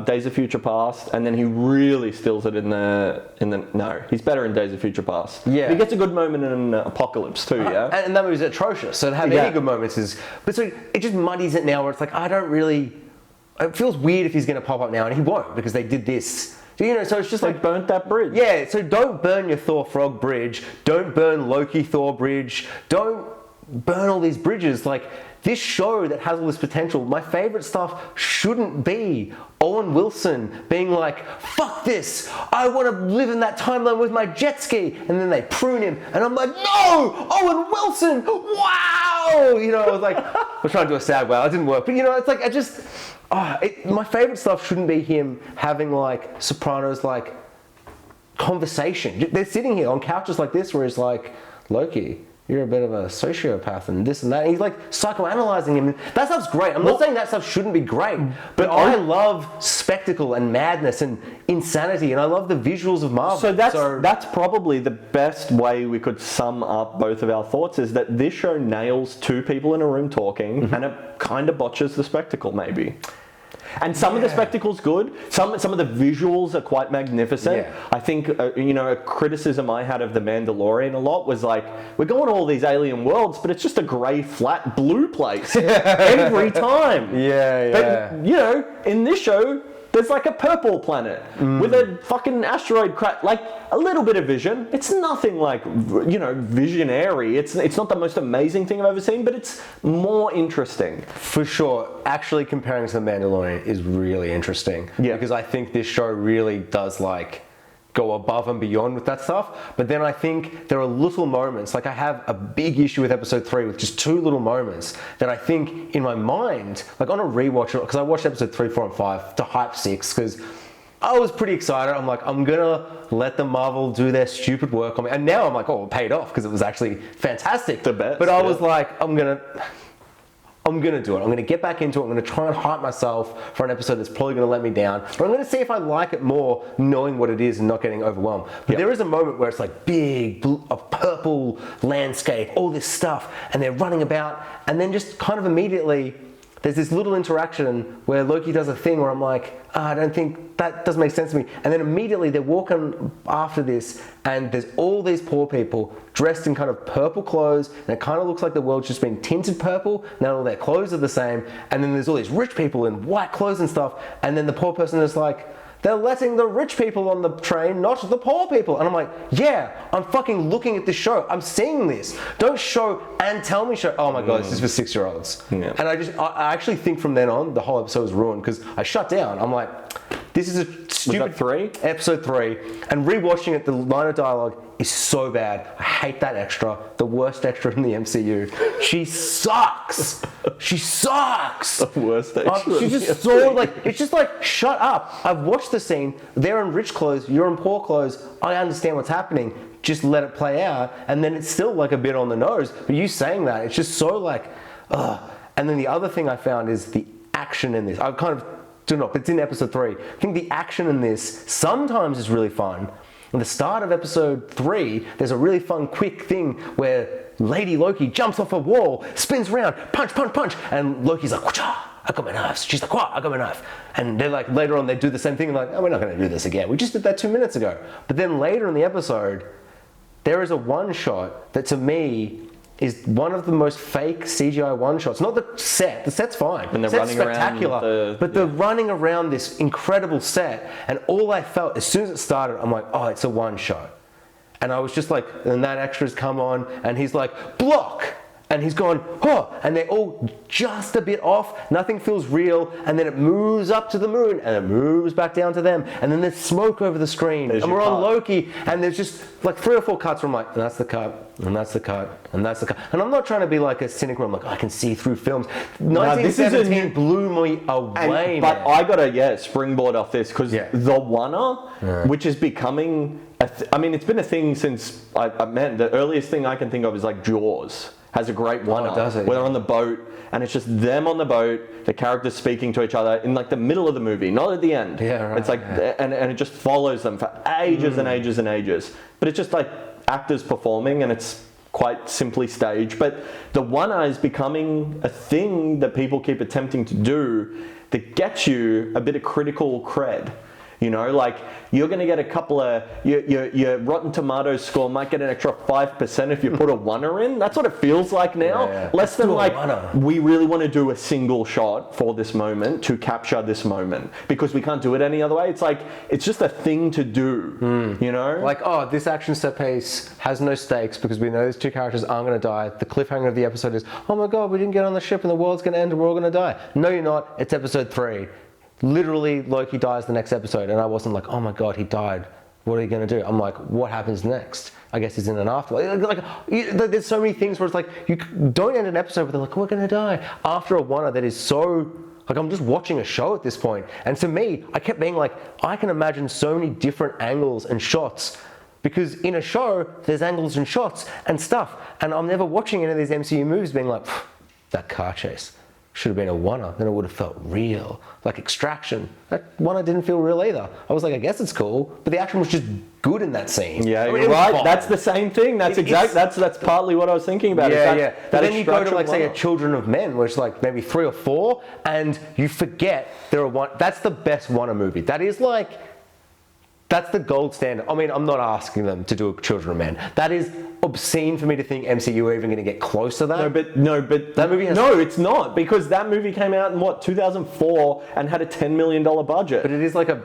Days of Future Past, and then he really steals it in the no, he's better in Days of Future Past. Yeah. He gets a good moment in Apocalypse too, yeah? And that movie's atrocious. So to have any good moments is... But so it just muddies it now where it's like, I don't really... It feels weird if he's going to pop up now, and he won't because they did this. You know, so it's just They like... burnt that bridge. Yeah, so don't burn your Thor Frog bridge. Don't burn Loki Thor bridge. Don't burn all these bridges. Like, this show that has all this potential, my favorite stuff shouldn't be Owen Wilson being like, fuck this, I want to live in that timeline with my jet ski, and then they prune him, and I'm like, no, Owen Wilson, wow! You know, I was like, I was trying to do a sad wow, it didn't work, but you know, it's like, I just, my favorite stuff shouldn't be him having like Sopranos like conversation. They're sitting here on couches like this where he's like, Loki, you're a bit of a sociopath and this and that. And he's like psychoanalyzing him. That stuff's great. I'm not saying that stuff shouldn't be great, but I love spectacle and madness and insanity, and I love the visuals of Marvel. So that's probably the best way we could sum up both of our thoughts, is that this show nails 2 people in a room talking, and it kind of botches the spectacle maybe. And some of the spectacle's good. Some of the visuals are quite magnificent. Yeah. I think, a criticism I had of The Mandalorian a lot was like, we're going to all these alien worlds, but it's just a grey, flat, blue place every time. Yeah. But, in this show, there's like a purple planet with a fucking asteroid crash, like a little bit of vision. It's nothing like, visionary. It's not the most amazing thing I've ever seen, but it's more interesting. For sure. Actually comparing to The Mandalorian is really interesting. Yeah. Because I think this show really does like go above and beyond with that stuff. But then I think there are little moments, like I have a big issue with episode 3 with just 2 little moments that I think in my mind, like on a rewatch, because I watched episode 3, 4, and 5 to hype 6, because I was pretty excited. I'm like, I'm gonna let the Marvel do their stupid work on me. And now I'm like, oh, it paid off because it was actually fantastic. The best. But I was like, I'm gonna do it. I'm gonna get back into it. I'm gonna try and hype myself for an episode that's probably gonna let me down. But I'm gonna see if I like it more knowing what it is and not getting overwhelmed. But there is a moment where it's like big, a purple landscape, all this stuff, and they're running about, and then just kind of immediately, there's this little interaction where Loki does a thing where I'm like, I don't think that doesn't make sense to me. And then immediately they're walking after this, and there's all these poor people dressed in kind of purple clothes, and it kind of looks like the world's just been tinted purple. Now all their clothes are the same, and then there's all these rich people in white clothes and stuff, and then the poor person is like, they're letting the rich people on the train, not the poor people. And I'm like, yeah, I'm fucking looking at this show. I'm seeing this. Don't show and tell me show. Oh my God, this is for 6-year-olds. Yeah. And I actually think from then on, the whole episode was ruined because I shut down. I'm like, this is a stupid... Was that 3? Episode 3. And rewatching it, the line of dialogue is so bad. I hate that extra. The worst extra in the MCU. She sucks. She sucks. The worst extra. She's just so like, it's just like, shut up. I've watched the scene. They're in rich clothes. You're in poor clothes. I understand what's happening. Just let it play out. And then it's still like a bit on the nose. But you saying that, it's just so like, ugh. And then the other thing I found is the action in this. I've kind of but it's in episode 3. I think the action in this sometimes is really fun. In the start of episode 3, there's a really fun, quick thing where Lady Loki jumps off a wall, spins around, punch, punch, punch, and Loki's like, whatcha? I got my knives. She's like, what? I got my knife. And they're like, later on, they do the same thing. And like, oh, we're not going to do this again. We just did that 2 minutes ago. But then later in the episode, there is a one shot that to me is one of the most fake CGI one-shots. Not the set. The set's fine. And they're set's running spectacular. But they're running around this incredible set. And all I felt, as soon as it started, I'm like, oh, it's a one-shot. And I was just like, and that extra's come on, and he's like, block! And he's gone, oh, and they're all just a bit off. Nothing feels real. And then it moves up to the moon, and it moves back down to them. And then there's smoke over the screen. And we're on Loki, and there's just like 3 or 4 cuts where I'm like, and that's the cut, and that's the cut, and that's the cut. And I'm not trying to be like a cynic where I'm like, I can see through films. 1917 blew me away, but I gotta, springboard off this, because the One-er, which is becoming, I mean, it's been a thing since, the earliest thing I can think of is like Jaws. has a great one-up does it? where they're on the boat and it's just them on the boat, the characters speaking to each other in like the middle of the movie, not at the end. Yeah, right, It's like, and it just follows them for ages and ages and ages. But it's just like actors performing, and it's quite simply staged. But the one-eye is becoming a thing that people keep attempting to do that gets you a bit of critical cred. You know, like you're going to get a couple of, your Rotten Tomatoes score might get an extra 5% if you put a oneer in. That's what it feels like now. Yeah. Less than do a like, oneer. we really want to do a single shot for this moment to capture this moment because we can't do it any other way. It's like, it's just a thing to do, you know? Like, oh, this action set piece has no stakes because we know these two characters aren't going to die. The cliffhanger of the episode is, oh my god, we didn't get on the ship and the world's going to end and we're all going to die. No, you're not. It's episode 3. Literally, Loki dies the next episode, and I wasn't like, oh my god, he died. What are you going to do? I'm like, what happens next? I guess he's in an afterlife. There's so many things where it's like, you don't end an episode where they're like, we're going to die. After a one that is so, like, I'm just watching a show at this point. And to me, I kept being like, I can imagine so many different angles and shots. Because in a show, there's angles and shots and stuff. And I'm never watching any of these MCU movies being like, that car chase should have been a one-er, then it would have felt real. Like Extraction, that one-er didn't feel real either. I was like, I guess it's cool, but the action was just good in that scene. Yeah, I mean, you're it was right. fine. That's the same thing. That's that's partly what I was thinking about. Yeah, is yeah. that But then you go to like say a one-off. Children of Men, where it's like maybe 3 or 4, and you forget there are one. That's the best one-er movie. That is like, that's the gold standard. I mean, I'm not asking them to do a Children of Men. That is obscene for me to think MCU are even going to get close to that. No, but That movie has- no, it's not, because that movie came out in 2004 and had a $10 million budget. But it is like a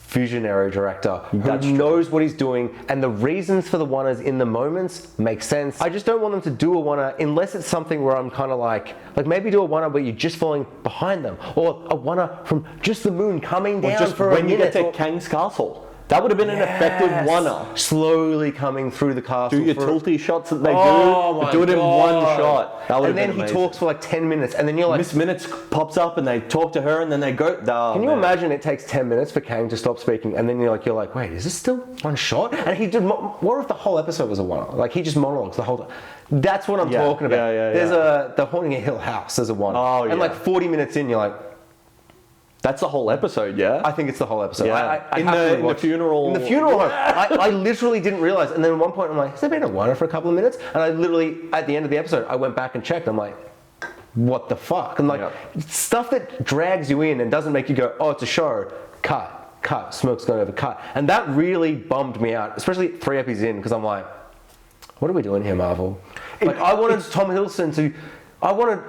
visionary director who knows what he's doing, and the reasons for the one-ers in the moments make sense. I just don't want them to do a one-er unless it's something where I'm kind of like maybe do a one-er where you're just falling behind them, or a one-er from just the moon coming down just for when a you minute. get to Kang's Castle, that would have been an effective one-er. Slowly coming through the castle. Do your for- tilty shots that they Oh do, my but do it in one God. shot. That would And have then been he amazing. talks for like 10 minutes, and then you're like, Miss Minutes pops up and they talk to her, and then they go. Oh, can you man. imagine it takes 10 minutes for Kang to stop speaking, and then you're like, wait, is this still one shot? And he did, what if the whole episode was a one? Like, he just monologues the whole time. That's what I'm Yeah, talking about. yeah. There's the Haunting of Hill House, there's a one. Oh, and yeah. like 40 minutes in, you're like, That's the whole episode, yeah? I think it's the whole episode. Yeah. I In have to the rewatch- funeral- In the funeral home. I literally didn't realize. And then at one point I'm like, has there been a one for a couple of minutes? And I literally, at the end of the episode, I went back and checked. I'm like, what the fuck? And like, stuff that drags you in and doesn't make you go, oh, it's a show. Cut. Smoke's going over, cut. And that really bummed me out, especially 3 episodes in, because I'm like, what are we doing here, Marvel? Like, I wanted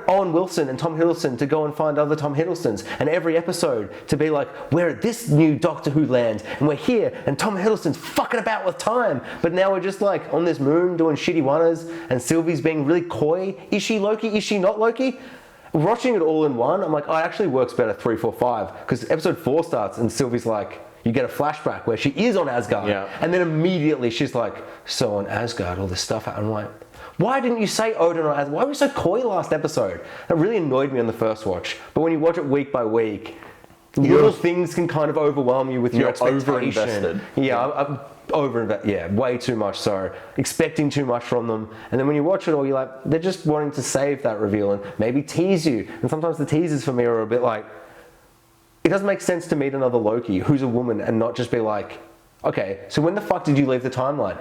Owen Wilson and Tom Hiddleston to go and find other Tom Hiddlestons, and every episode to be like, we're at this new Doctor Who land, and we're here, and Tom Hiddleston's fucking about with time. But now we're just like on this moon doing shitty one-ers, and Sylvie's being really coy. Is she Loki? Is she not Loki? Watching it all in one, I'm like, oh, it actually works better 3, 4, 5, because episode 4 starts and Sylvie's like, you get a flashback where she is on Asgard, and then immediately she's like, so on Asgard, all this stuff. I'm like, why didn't you say Odin or Asgard? Why were you so coy last episode? That really annoyed me on the first watch. But when you watch it week by week, little things can kind of overwhelm you with your expectation. over-invested. Yeah, I'm over-invested. Yeah, way too much so. Expecting too much from them. And then when you watch it all, you're like, they're just wanting to save that reveal and maybe tease you. And sometimes the teasers for me are a bit like, it doesn't make sense to meet another Loki who's a woman and not just be like, okay, so when the fuck did you leave the timeline?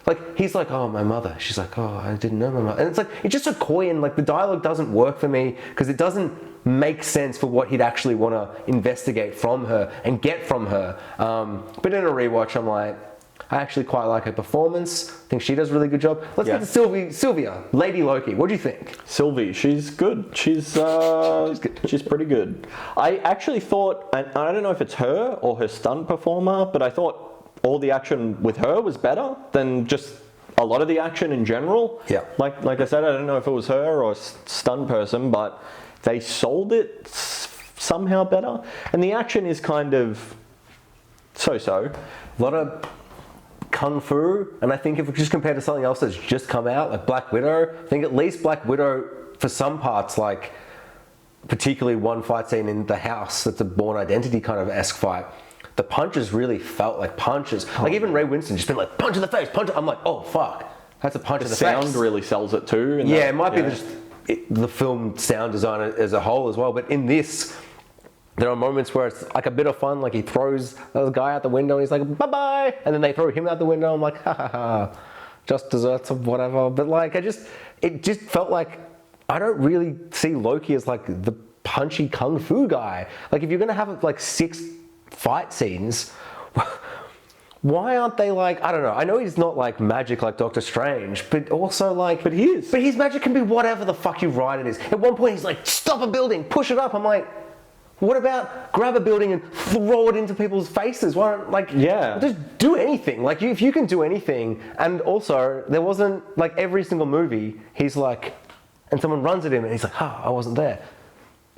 Like, he's like, oh, my mother. She's like, oh, I didn't know my mother. And it's like, it's just so coy, and like the dialogue doesn't work for me because it doesn't make sense for what he'd actually want to investigate from her and get from her. But in a rewatch, I'm like, I actually quite like her performance. I think she does a really good job. Let's get to Sylvia, Lady Loki. What do you think? Sylvie, she's good. She's pretty good. I actually thought, and I don't know if it's her or her stunt performer, but I thought all the action with her was better than just a lot of the action in general. Yeah. Like I said, I don't know if it was her or a stunt person, but they sold it somehow better. And the action is kind of so-so. A lot of kung fu, and I think if we just compare to something else that's just come out, like Black Widow, I think at least Black Widow, for some parts, like particularly one fight scene in the house that's a Bourne Identity kind of esque fight, the punches really felt like punches. Like even Ray Winston just been like, punch in the face, punch. I'm like, oh fuck, That's a punch The in the sound face. really sells it too. and Yeah, that- it might be just the film sound design as a whole as well. But in this, there are moments where it's like a bit of fun. Like he throws the guy out the window and he's like, bye bye. And then they throw him out the window. I'm like, ha ha ha. Just desserts or whatever. But like, it just felt like I don't really see Loki as like the punchy kung fu guy. Like if you're going to have like 6 fight scenes, why aren't they like, I don't know, I know he's not like magic like Doctor Strange, but also like... But he is. But his magic can be whatever the fuck you write it is. At one point he's like, stop a building, push it up. I'm like, what about grab a building and throw it into people's faces? Why don't, like, Yeah. just do anything. Like, if you can do anything, and also, there wasn't, like, every single movie, he's like, and someone runs at him and he's like, I wasn't there.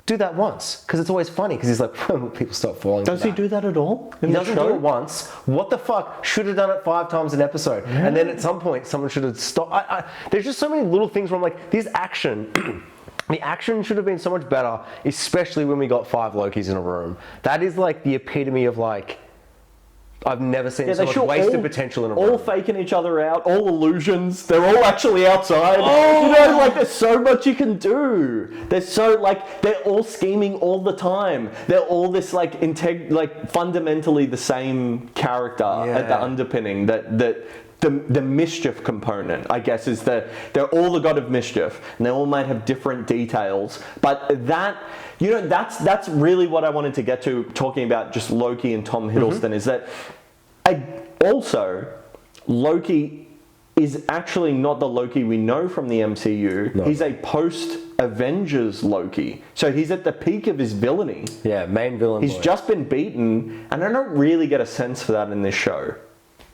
Do that once, because it's always funny, because he's like, when will people stop falling Does for he that? do that at all? He doesn't do it once. What the fuck? Should have done it 5 times an episode. Yeah. And then at some point, someone should have stopped. There's just so many little things where I'm like, this action, the action should have been so much better, especially when we got 5 Lokis in a room. That is like the epitome of like, I've never seen so much wasted potential in a room. All faking each other out, all illusions. They're all actually outside. You know, like there's so much you can do. There's so like they're all scheming all the time. They're all this like fundamentally the same character at the underpinning. The mischief component, I guess, is they're all the god of mischief, and they all might have different details. But that's really what I wanted to get to, talking about just Loki and Tom Hiddleston, is that Loki is actually not the Loki we know from the MCU. No. He's a post-Avengers Loki. So he's at the peak of his villainy. Yeah, main villain. He's just been beaten, and I don't really get a sense for that in this show.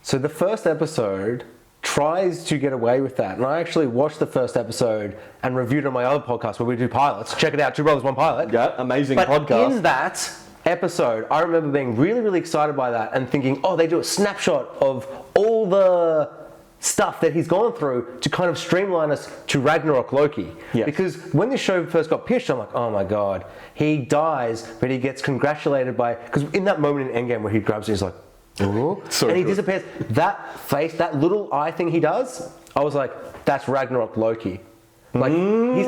So the first episode tries to get away with that. And I actually watched the first episode and reviewed it on my other podcast where we do pilots. Check it out, Two Brothers, One Pilot. Yeah, amazing podcast. But in that episode, I remember being really, really excited by that and thinking, oh, they do a snapshot of all the stuff that he's gone through to kind of streamline us to Ragnarok Loki. Yes. Because when this show first got pitched, I'm like, oh my God, he dies, but he gets congratulated by... Because in that moment in Endgame where he grabs it, he's like, ooh, so and he disappears. That face, that little eye thing he does, I was like, that's Ragnarok Loki. Like he's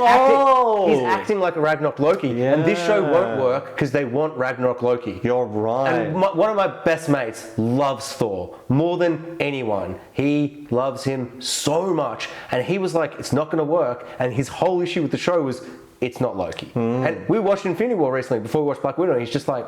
acting like a Ragnarok Loki, and this show won't work because they want Ragnarok Loki. You're right. And one of my best mates loves Thor more than anyone. He loves him so much, and he was like, it's not going to work. And his whole issue with the show was, it's not Loki. And we watched Infinity War recently before we watched Black Widow, and he's just like,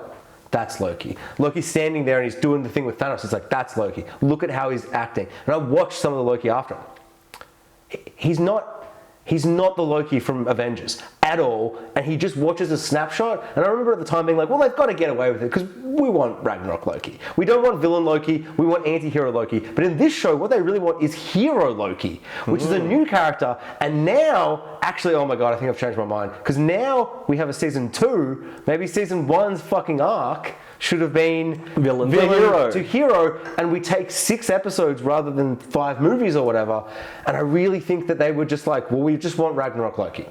that's Loki. Loki's standing there and he's doing the thing with Thanos. It's like, that's Loki. Look at how he's acting. And I watched some of the Loki after him. He's not the Loki from Avengers at all. And he just watches a snapshot. And I remember at the time being like, well, they've got to get away with it because we want Ragnarok Loki. We don't want villain Loki. We want anti-hero Loki. But in this show, what they really want is hero Loki, which is a new character. And now, actually, oh my God, I think I've changed my mind. Because now we have a season 2. Maybe season 1's fucking arc should have been villain to hero, and we take 6 episodes rather than 5 movies or whatever. And I really think that they were just like, well, we just want Ragnarok Loki.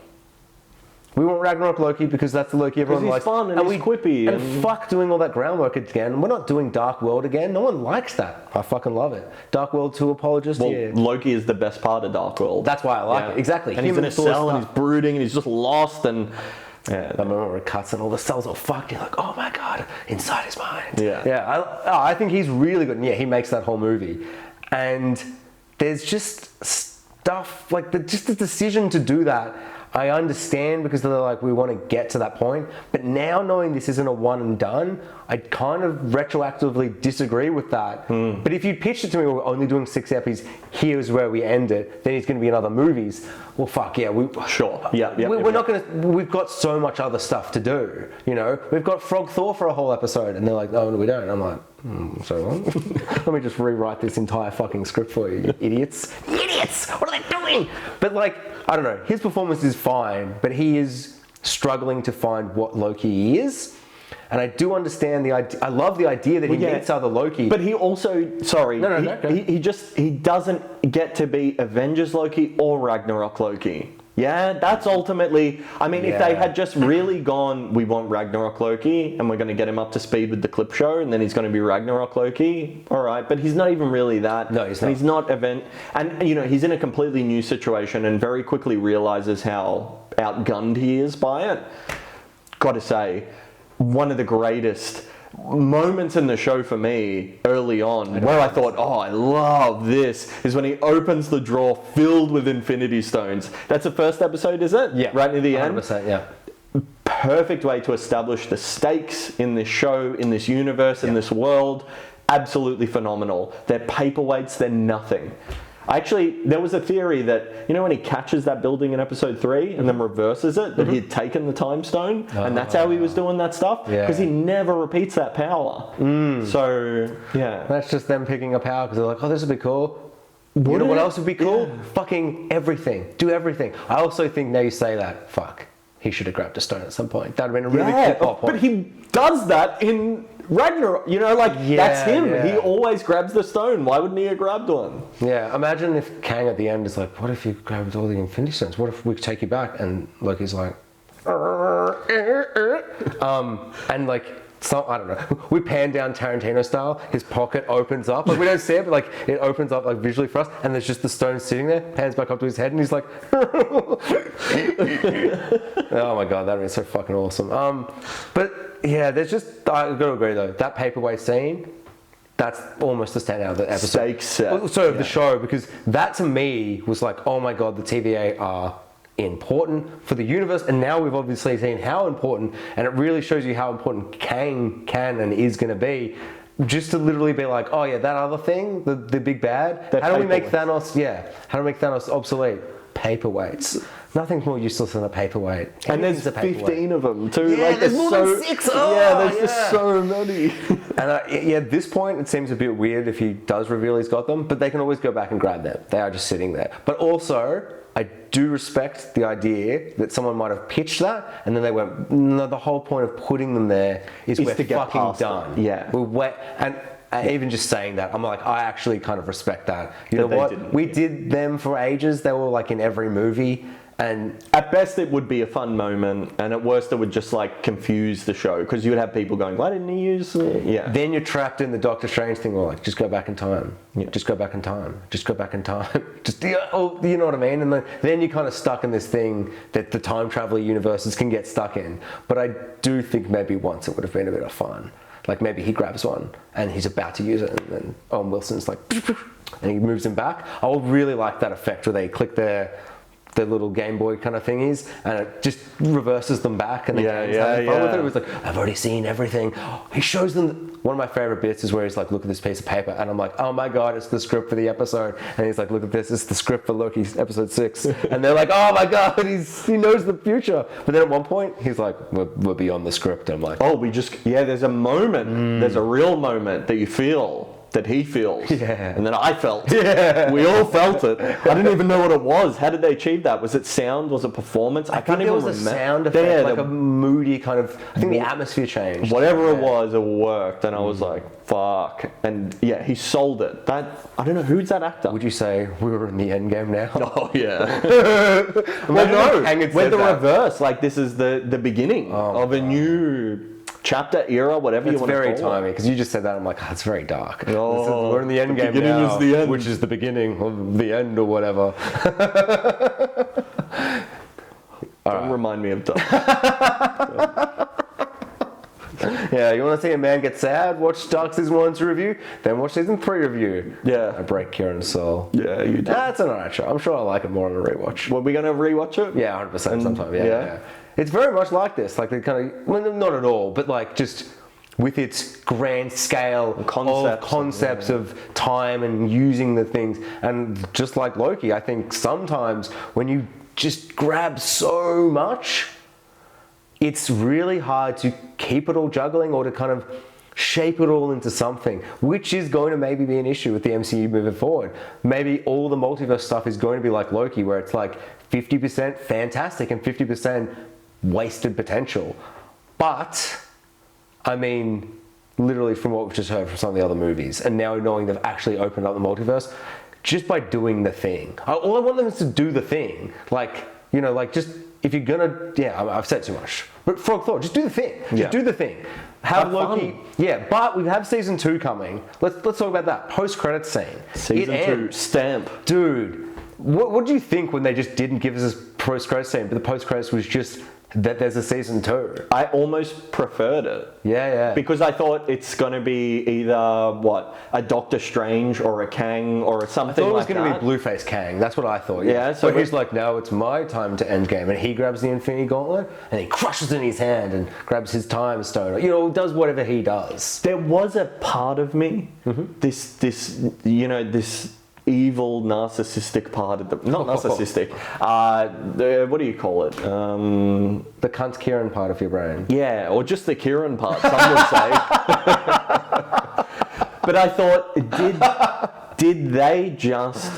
We want Ragnarok Loki because that's the Loki everyone likes. He's fun and he's quippy. And fuck doing all that groundwork again. We're not doing Dark World again. No one likes that. I fucking love it. Dark World 2 apologist here. Loki is the best part of Dark World. That's why I like it. Exactly. And he's in a cell and he's brooding and he's just lost and... Yeah, that moment where it cuts and all the cells are fucked. You're like, oh my God, inside his mind. Yeah. I think he's really good. And yeah, he makes that whole movie. And there's just stuff, like just the decision to do that, I understand because they're like, we want to get to that point. But now knowing this isn't a one and done, I kind of retroactively disagree with that. But if you pitched it to me, we're only doing 6 episodes, here's where we end it, then it's going to be in other movies. Well, fuck yeah. We're not going to, we've got so much other stuff to do. You know, we've got Frog Thor for a whole episode and they're like, no, we don't. And I'm like, so what? Let me just rewrite this entire fucking script for you idiots. Idiots! What are they doing? But like, I don't know, his performance is fine, but he is struggling to find what Loki is. And I do understand the idea. I love the idea that he meets other Loki. But he also, he doesn't get to be Avengers Loki or Ragnarok Loki. Yeah, that's ultimately. I mean, if they Yeah. had just really gone, we want Ragnarok Loki, and we're going to get him up to speed with the clip show, and then he's going to be Ragnarok Loki. All right, but he's not even really that. No, he's And not. he's not event, and he's in a completely new situation, and very quickly realizes how outgunned he is by it. Got to say, one of the greatest moments in the show for me early on, where I thought, oh, I love this, is when he opens the drawer filled with Infinity Stones. That's the first episode, is it? Yeah. Right near the end? 100%, yeah. Perfect way to establish the stakes in this show, in this universe, in this world. Absolutely phenomenal. They're paperweights, they're nothing. There was a theory that, when he catches that building in episode 3 and then reverses it, that he'd taken the time stone, and that's how he was doing that stuff, Yeah. because he never repeats that power. So, yeah. That's just them picking up power because they're like, oh, this would be cool. You know Would what it? else would be cool? Yeah. Fucking everything. Do everything. I also think now you say that, fuck, he should have grabbed a stone at some point. That would have been a really Yeah, cool plot point. but he does that in Ragnarok. That's him. Yeah. He always grabs the stone. Why wouldn't he have grabbed one? Yeah, imagine if Kang at the end is like, what if you grabbed all the Infinity Stones? What if we take you back? And Loki's like, and like, I don't know. We pan down Tarantino style. His pocket opens up. Like we don't see it, but like it opens up like visually for us. And there's just the stone sitting there. Pans back up to his head, and he's like, "Oh my god, that'd be so fucking awesome." But yeah, there's just I gotta agree though. That paperweight scene, that's almost the standout of the episode. Stake set. So of the show, because that to me was like, oh my god, the TVA are important for the universe, and now we've obviously seen how important, and it really shows you how important Kang can and is going to be, just to literally be like, oh yeah, that other thing, the big bad, They're how do we make paperweights. how do we make Thanos obsolete? Paperweights. Nothing's more useless than a paperweight. And there's Anything's a paperweight. 15 of them too. Yeah, there's more than 6. Oh, yeah, there's yeah. just so many. And at this point, it seems a bit weird if he does reveal he's got them, but they can always go back and grab them. They are just sitting there. But also, I do respect the idea that someone might have pitched that, and then they went, no, the whole point of putting them there is we're to get fucking past it. done. Yeah. We're wet. And even just saying that, I'm like, I actually kind of respect that. You That know they what? didn't, We yeah. did them for ages. They were like in every movie. And At best, it would be a fun moment, and at worst, it would just like confuse the show because you would have people going, "Why didn't he use?" Yeah. then you're trapped in the Doctor Strange thing where like, just go back in time. Yeah. Just go back in time. Just go back in time. Just, you know what I mean? And then you're kind of stuck in this thing that the time traveler universes can get stuck in. But I do think maybe once it would have been a bit of fun. Like maybe he grabs one and he's about to use it, and then Owen Wilson's like, and he moves him back. I would really like that effect where they click their little Game Boy kind of thingies, and it just reverses them back, and the game's having fun with it. It was like, I've already seen everything. He shows them. One of my favorite bits is where he's like, look at this piece of paper, and I'm like, oh my god, it's the script for the episode. And he's like, look at this, it's the script for Loki episode 6. And they're like, oh my god, he knows the future. But then at one point, he's like, we're beyond the script. And I'm like, Oh, there's a moment. There's a real moment that you feel. That he feels, Yeah. and then I felt. Yeah. We all felt it. I didn't even know what it was. How did they achieve that? Was it sound? Was it performance? I I can't think there even was a remember. sound effect, Yeah, like a moody kind of. I think the atmosphere changed. whatever it was, it worked, and I was like, "Fuck!" And yeah, he sold it. I don't know who's that actor. Would you say we were in the end game now? Oh yeah. Well, no, Kang had we're said the that. reverse. Like this is the beginning of a new chapter, era, whatever you It's want to very call it. timely because you just said that. I'm like, oh, it's very dark. Oh, We're in the end the game beginning now, is the end. which is the beginning of the end or whatever. Don't remind me of that. Yeah, you want to see a man get sad? Watch Dark Season 1's review, then watch Season 3 review. Yeah. I break Kieran's soul. Yeah, you did. That's an alright show. I'm sure I like it more on a rewatch. Were we gonna rewatch it? Yeah, 100% sometime. Yeah, yeah. yeah. It's very much like this. Like they kind of, well, not at all, but like just with its grand scale Concepts of time and using the things. And just like Loki, I think sometimes when you just grab so much, it's really hard to keep it all juggling or to kind of shape it all into something, which is going to maybe be an issue with the MCU moving forward. Maybe all the multiverse stuff is going to be like Loki, where it's like 50% fantastic and 50% wasted potential. But, I mean, literally from what we've just heard from some of the other movies, and now knowing they've actually opened up the multiverse, just by doing the thing. All I want them is to do the thing. Like, You know, like just if you're gonna, I've said too much. But Frog Thor, just do the thing. Just do the thing. Have Loki. fun. Yeah, but we have season 2 coming. Let's talk about that post credit scene. Season It 2 ends. stamp. Dude, what do you think when they just didn't give us this post credit scene, but the post credits was just that there's a season 2? I almost preferred it. Yeah. Because I thought it's going to be either a Doctor Strange or a Kang or something I thought it was like going to that. be Blueface Kang. That's what I thought. Yeah, so but he's like, no, it's my time to end game, and he grabs the Infinity Gauntlet and he crushes it in his hand and grabs his time stone. You know, does whatever he does. There was a part of me, this evil narcissistic part of the not narcissistic. What do you call it? The cunt Kieran part of your brain. Yeah, or just the Kieran part. Some would say. But I thought, did they just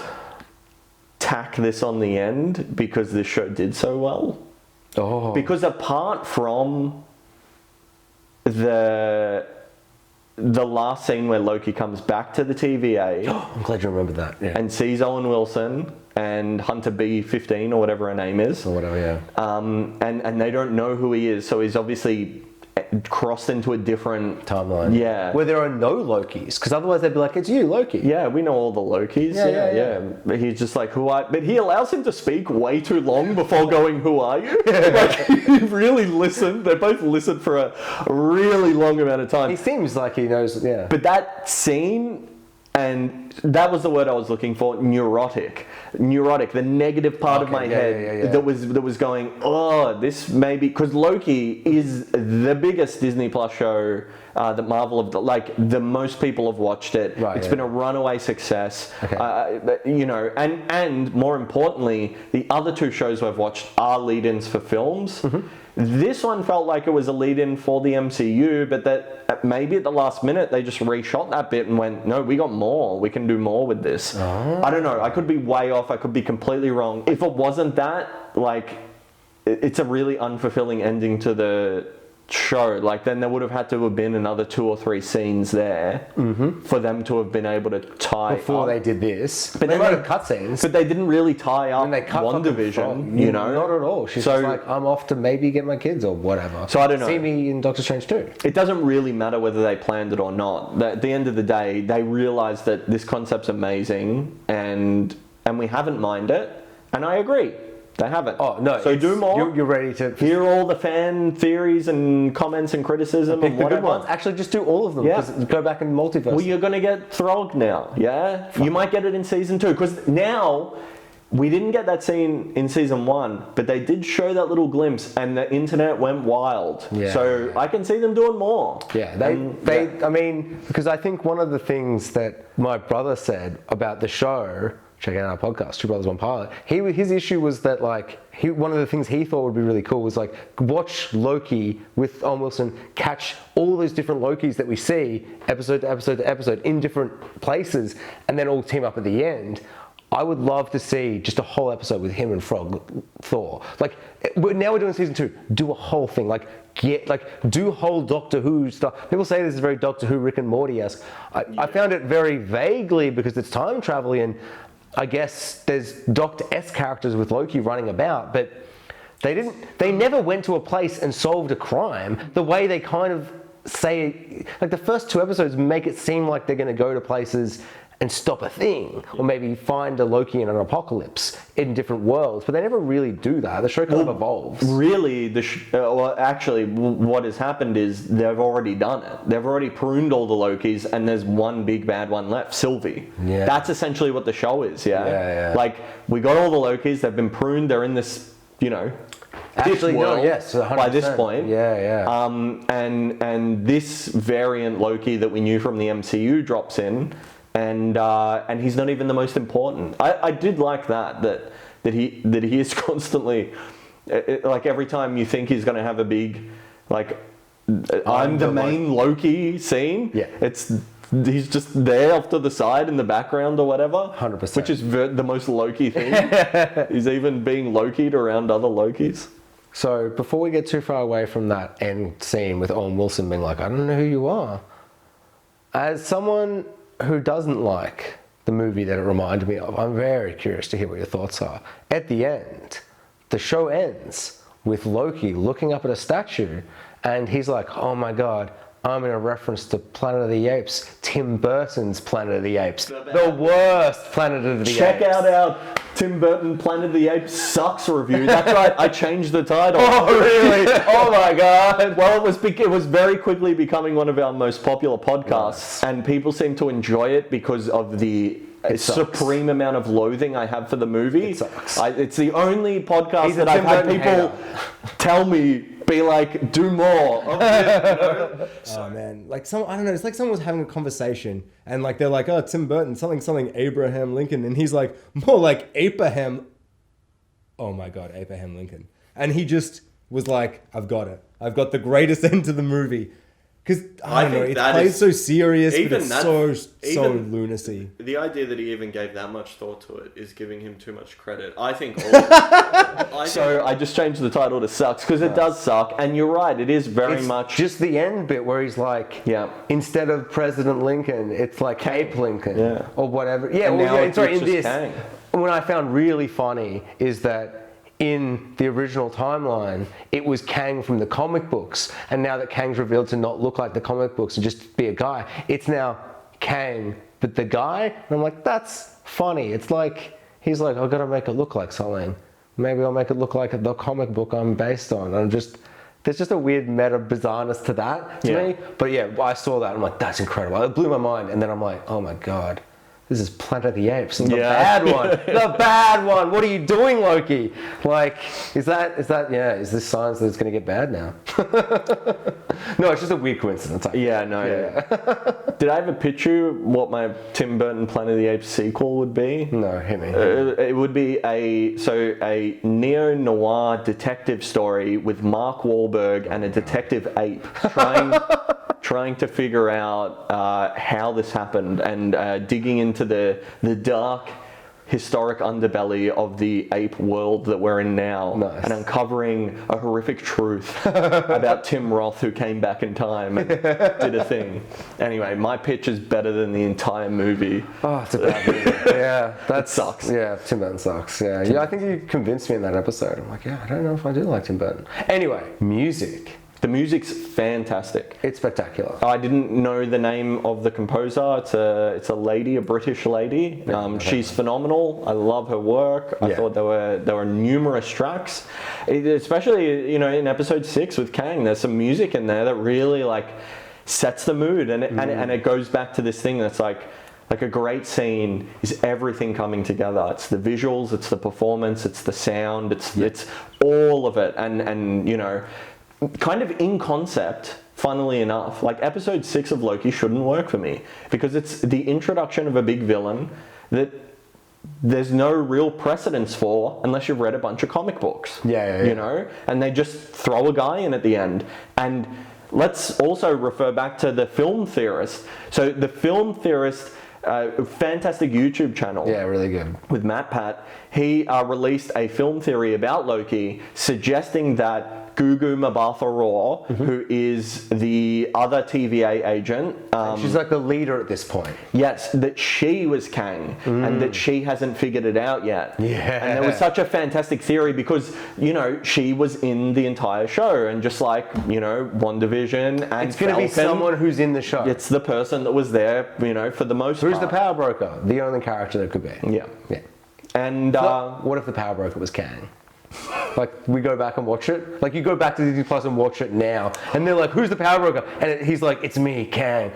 tack this on the end because the show did so well? Oh. Because apart from the last scene where Loki comes back to the TVA I'm glad you remembered that. Yeah. and sees Owen Wilson and Hunter B-15 or whatever her name is, Or whatever, yeah. and they don't know who he is, so he's obviously crossed into a different Timeline. Yeah. Where there are no Lokis, because otherwise they'd be like, it's you, Loki. Yeah, we know all the Lokis. Yeah. But he's just like, but he allows him to speak way too long before going, who are you? Like, he really listened. They both listened for a really long amount of time. He seems like he knows, yeah. But that scene, and that was the word I was looking for, neurotic, the negative part of Okay, my yeah, head yeah. that was going, oh, this maybe, because Loki is the biggest Disney Plus show that Marvel have, like, the most people have watched it. Right, It's yeah. been a runaway success. Okay. And more importantly, the other 2 shows we've watched are lead-ins for films. Mm-hmm. This one felt like it was a lead-in for the MCU, but that maybe at the last minute they just reshot that bit and went, no, we got more. We can do more with this. I don't know. I could be way off. I could be completely wrong. If it wasn't that, like, it's a really unfulfilling ending to the show. Like, then there would have had to have been another 2 or 3 scenes there for them to have been able to tie Before up. they did this. But They then might they- have cutscenes. But they didn't really tie up And they cut fucking WandaVision, Frog. you know? Not at all. She's So- just like, I'm off to maybe get my kids or whatever. So I don't know. See me in Doctor Strange 2. It doesn't really matter whether they planned it or not. At the end of the day, they realized that this concept's amazing and we haven't minded it. And I agree. They haven't. Oh, no. So do more. You're ready to Hear all the fan theories and comments and criticism pick and the whatever. good ones. Actually, just do all of them. Yeah. 'Cause go back in multiverse. Well, you're going to get Throg now, yeah? You might get it in season 2. Because now, we didn't get that scene in season 1, but they did show that little glimpse and the internet went wild. Yeah. So I can see them doing more. Yeah, I mean, because I think one of the things that my brother said about the show, check out our podcast, Two Brothers One Pilot, his issue was that, like, one of the things he thought would be really cool was, like, watch Loki with Owen Wilson catch all those different Lokis that we see episode to episode to episode in different places and then all team up at the end. I would love to see just a whole episode with him and Frog Thor. Like, now we're doing season 2. Do a whole thing. Do whole Doctor Who stuff. People say this is very Doctor Who, Rick and Morty-esque. I found it very vaguely because it's time travel and I guess there's Doctor-esque characters with Loki running about, but they never went to a place and solved a crime the way they kind of say, like the first 2 episodes make it seem like they're going to go to places and stop a thing, or maybe find a Loki in an apocalypse in different worlds, but they never really do that. The show kind of evolves. Really, what has happened is they've already done it. They've already pruned all the Lokis, and there's one big bad one left, Sylvie. Yeah. That's essentially what the show is, Yeah. Like, we got all the Lokis, they've been pruned, they're in this, Actually, this no, world yes, 100%. by this point. Yeah. And this variant Loki that we knew from the MCU drops in, and he's not even the most important. I did like that he is constantly, like, every time you think he's going to have a big, like, I'm the main Loki scene. Yeah. He's just there off to the side in the background or whatever. 100%. Which is the most Loki thing. He's even being Loki'd around other Lokis. So before we get too far away from that end scene with Owen Wilson being like, I don't know who you are, as someone who doesn't like the movie that it reminded me of, I'm very curious to hear what your thoughts are. At the end, the show ends with Loki looking up at a statue, and he's like, "Oh my God, I'm in a reference to Planet of the Apes, Tim Burton's Planet of the Apes, the worst Planet of the Apes." Check out our Tim Burton Planet of the Apes sucks review. That's right, I changed the title. Oh really? Oh my God. Well, it was very quickly becoming one of our most popular podcasts, and people seem to enjoy it because of the supreme amount of loathing I have for the movie. It sucks. It's the only podcast He's a that I've Tim had Burton people hater. tell me, be like, do more of this, you know? Oh man, like I don't know. It's like someone was having a conversation and like they're like, "Oh, Tim Burton, something Abraham Lincoln," and he's like, "More like Abraham." Oh my God, Abraham Lincoln, and he just was like, "I've got it. I've got the greatest end to the movie." Because I don't know, think it that plays is- so serious, but even it's that- so even- lunacy. The idea that he even gave that much thought to it is giving him too much credit. I think all, So I just changed the title to Sucks because it does suck, and you're right, it is very It's much. just the end bit where he's like, Yeah. instead of President Lincoln, it's like Ape Lincoln, Yeah. or whatever. Yeah, And well, now yeah, it's sorry, in just this, Kang. what I found really funny is that in the original timeline, it was Kang from the comic books, and now that Kang's revealed to not look like the comic books and just be a guy, it's now Kang, but the guy, and I'm like, that's funny. It's like, he's like, I've got to make it look like something. Maybe I'll make it look like the comic book I'm based on. There's just a weird meta bizarreness to that to Yeah. me. But yeah, I saw that, I'm like, that's incredible. It blew my mind, and then I'm like, oh my God. This is Planet of the Apes, the Yeah. bad one, the bad one. What are you doing, Loki? Like, is this signs that it's going to get bad now? No, it's just a weird coincidence. Yeah, no. Yeah. Did I ever pitch you what my Tim Burton Planet of the Apes sequel would be? No, hit me. It would be a neo-noir detective story with Mark Wahlberg and a detective ape trying to figure out how this happened and digging into the dark historic underbelly of the ape world that we're in now. Nice. And uncovering a horrific truth about Tim Roth, who came back in time and did a thing. Anyway, my pitch is better than the entire movie. Oh, it's a bad movie. Yeah, that sucks. Yeah, Tim Burton sucks. Yeah, I think you convinced me in that episode. I'm like, yeah, I don't know if I do like Tim Burton. Anyway, music. The music's fantastic. It's spectacular. I didn't know the name of the composer. It's a lady, a British lady. She's phenomenal. I love her work. I Yeah. thought there were numerous tracks, especially in episode 6 with Kang. There's some music in there that really like sets the mood, and it goes back to this thing that's like a great scene is everything coming together. It's the visuals, it's the performance, it's the sound, it's all of it, and kind of in concept, funnily enough, like episode 6 of Loki shouldn't work for me because it's the introduction of a big villain that there's no real precedence for unless you've read a bunch of comic books. Yeah. And they just throw a guy in at the end. And let's also refer back to the Film Theorist. So the Film Theorist, fantastic YouTube channel. Yeah, really good. With Matt Pat, he released a film theory about Loki, suggesting that Gugu Mbatha-Raw, who is the other TVA agent, She's like the leader at this point. yes, that she was Kang, and that she hasn't figured it out yet. Yeah. And there was such a fantastic theory because, she was in the entire show, and just like, WandaVision and It's going to be Falcon, someone who's in the show. it's the person that was there, for the most Who's the part. power broker? The only character that could be. Yeah. Yeah. And What if the power broker was Kang? Like, we go back and watch it. Like, you go back to Disney Plus and watch it now, and they're like, "Who's the power broker?" And he's like, "It's me, Kang."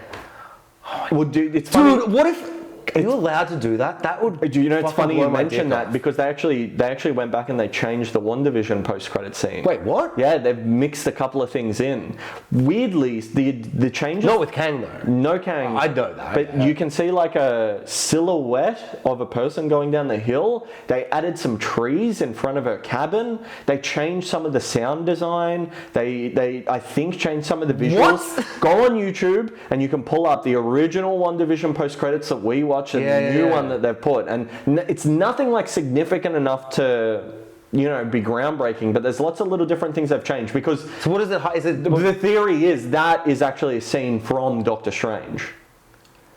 well, dude, it's funny. Dude, what if? Are you allowed to do that? That would. Do you know, it's fucking funny blow you my mentioned dick that off. because they actually went back and they changed the WandaVision post-credit scene. Wait, what? Yeah, they've mixed a couple of things in. Weirdly, the changes. Not with Kang though. No Kang. I know that. But you can see like a silhouette of a person going down the hill. They added some trees in front of her cabin. They changed some of the sound design. They I think changed some of the visuals. What? Go on YouTube and you can pull up the original WandaVision post-credits that we watched and the new one that they've put. And it's nothing like significant enough to be groundbreaking, but there's lots of little different things they've changed because So what is it? Is it? the theory is that is actually a scene from Doctor Strange.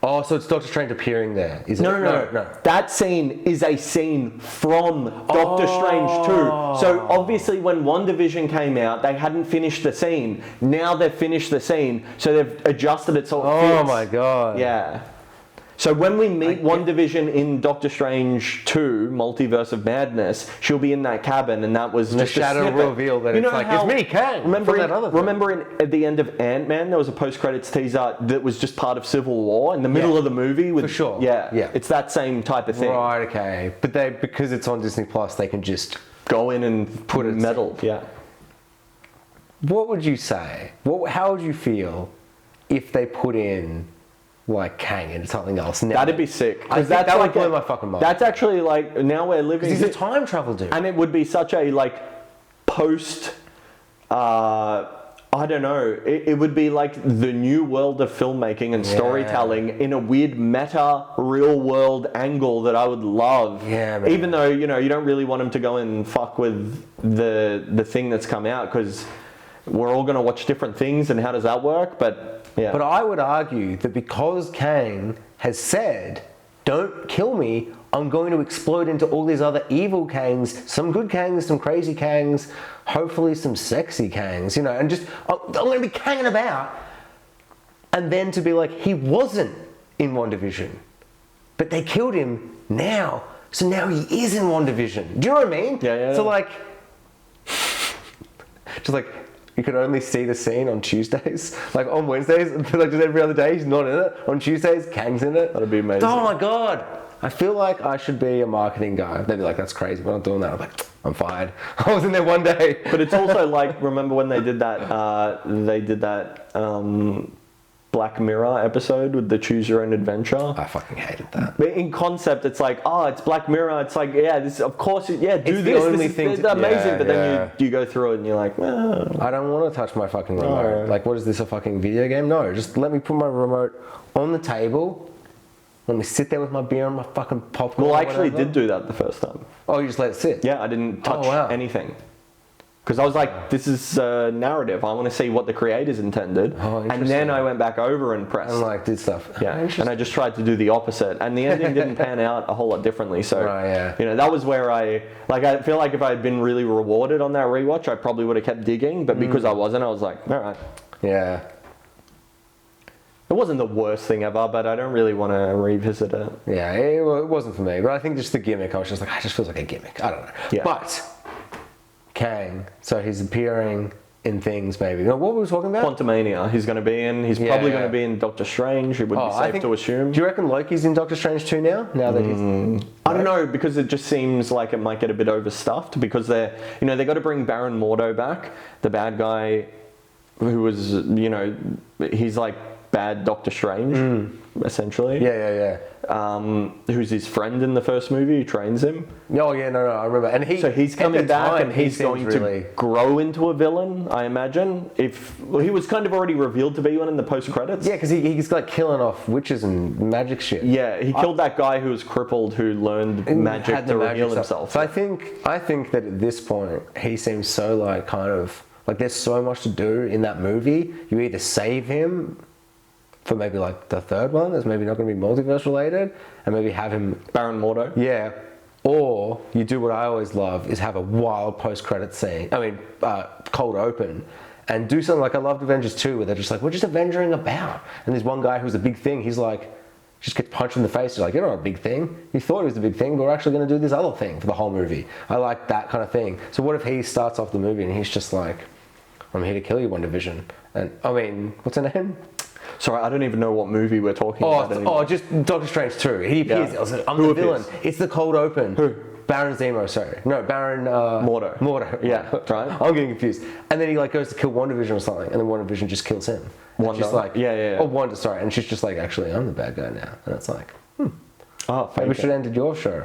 Oh, so it's Doctor Strange appearing there, is it? No. That scene is a scene from Doctor Strange 2. So obviously when WandaVision came out, they hadn't finished the scene. Now they've finished the scene, so they've adjusted it so it fits. Oh my god. Yeah. So when we meet WandaVision in Doctor Strange 2, Multiverse of Madness, she'll be in that cabin, and that was The just a shadow snippet. reveal that You it's know like, how- it's me, Kang. Remember, from that other thing. at the end of Ant-Man, there was a post-credits teaser that was just part of Civil War in the middle of the movie. With, For sure. Yeah. Yeah. It's that same type of thing. Right, okay. But because it's on Disney Plus, they can just... Go in and Put it- metal. Yeah. What would you say? How would you feel if they put in, like, Kang into something else now? That'd be sick. I think that would blow my fucking mind. That's actually like, now we're living... He's a time travel dude. And it would be such a like post, I don't know, it would be like the new world of filmmaking and storytelling in a weird meta real world angle that I would love. Yeah, man. Even though, you know, you don't really want him to go and fuck with the thing that's come out, because we're all going to watch different things, and how does that work? But yeah. But I would argue that because Kang has said, don't kill me, I'm going to explode into all these other evil Kangs, some good Kangs, some crazy Kangs, hopefully some sexy Kangs, you know, and just, I'm going to be Kanging about. And then to be like, he wasn't in WandaVision, but they killed him now. So now he is in WandaVision. Do you know what I mean? Yeah. So like, just like, you could only see the scene on Tuesdays. Like on Wednesdays, like just every other day, he's not in it. On Tuesdays, Kang's in it. That'd be amazing. Oh my god. I feel like I should be a marketing guy. They'd be like, that's crazy, we're not doing that. I'm like, I'm fired. I was in there one day. But it's also like, remember when they did that, Black Mirror episode with the Choose Your Own Adventure? I fucking hated that. But in concept, it's like, oh, it's Black Mirror. It's like, yeah, this, of course, yeah, do It's the this. only This is thing it's to- amazing. yeah, but then yeah. you go through it and you're like, well, I don't want to touch my fucking remote. Like, what is this, a fucking video game? No, just let me put my remote on the table. Let me sit there with my beer and my fucking popcorn. well, I or actually whatever. did do that the first time. Oh, you just let it sit? Yeah, I didn't touch wow. anything. Because I was like, this is narrative. I want to see what the creators intended. Oh, and then interesting. I went back over and pressed. And like, did stuff. Yeah, and I just tried to do the opposite, and the ending didn't pan out a whole lot differently. So, Right, yeah. you know, that was where I feel like if I had been really rewarded on that rewatch, I probably would have kept digging. But because I wasn't, I was like, all right. Yeah. It wasn't the worst thing ever, but I don't really want to revisit it. Yeah, it wasn't for me. But I think just the gimmick, I was just like, it just feels like a gimmick. I don't know. Yeah. But Kang, so he's appearing in things maybe. You know, what were we talking about? Quantumania, he's going to be in. He's probably going to be in Doctor Strange. It would be safe to assume. Do you reckon Loki's in Doctor Strange 2 now? Now that he's... I don't know, because it just seems like it might get a bit overstuffed, because they got to bring Baron Mordo back, the bad guy who was, you know, he's like bad Doctor Strange, essentially. Yeah. Who's his friend in the first movie, who trains him. Oh, yeah, no, I remember. And So he's coming back, and he's going really... to grow into a villain, I imagine. He was kind of already revealed to be one in the post-credits. Yeah, because he's like killing off witches and magic shit. Yeah, he killed that guy who was crippled, who learned magic Had the to magic heal stuff. himself. So I think that at this point he seems so like kind of like there's so much to do in that movie. You either save him for maybe like the third one that's maybe not going to be multiverse related, and maybe have him Baron Mordo. yeah, or you do what I always love is have a wild post-credit scene. I mean, cold open. And do something like I loved Avengers 2 where they're just like, we're just Avengering about. And there's one guy who's a big thing, he's like, just gets punched in the face. He's like, you're not a big thing. You thought he was a big thing, but we're actually going to do this other thing for the whole movie. I like that kind of thing. So what if he starts off the movie and he's just like, I'm here to kill you, WandaVision. And I mean, what's her name? Sorry, I don't even know what movie we're talking about anymore. Just Doctor Strange 2. He appears. Yeah. I was like, I'm Who the villain. appears? It's the cold open. Who? Baron Zemo, sorry. No, Baron... Mordo. Mordo. Yeah, right. I'm getting confused. And then he like goes to kill WandaVision or something, and then WandaVision just kills him. And Wanda. she's like... Yeah. Oh, Wanda, sorry. And she's just like, actually, I'm the bad guy now. And it's like, Oh, maybe we fake should it. end your show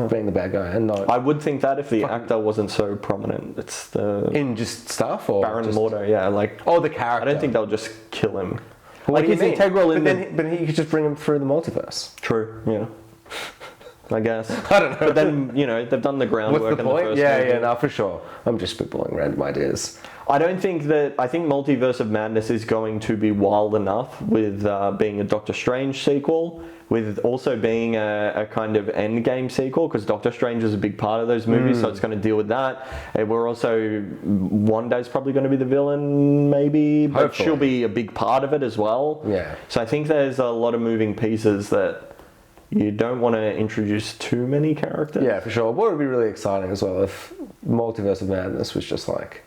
being the bad guy and not I would think that if the actor wasn't so prominent. It's the in just stuff or Baron just, Mordo, yeah. Like, Oh, the character. I don't think they'll just kill him. What Like, do you he's mean? integral in but then he could just bring him through the multiverse. True, yeah. I guess. I don't know. But then, they've done the groundwork What's the in the point? first Yeah, movie. yeah, no, for sure. I'm just spitballing random ideas. I think Multiverse of Madness is going to be wild enough with being a Doctor Strange sequel, with also being a kind of endgame sequel, because Doctor Strange is a big part of those movies, so it's going to deal with that. And we're also, Wanda's probably going to be the villain, maybe, but Hopefully. she'll be a big part of it as well. Yeah. So I think there's a lot of moving pieces that you don't want to introduce too many characters. Yeah, for sure. What would be really exciting as well if Multiverse of Madness was just like,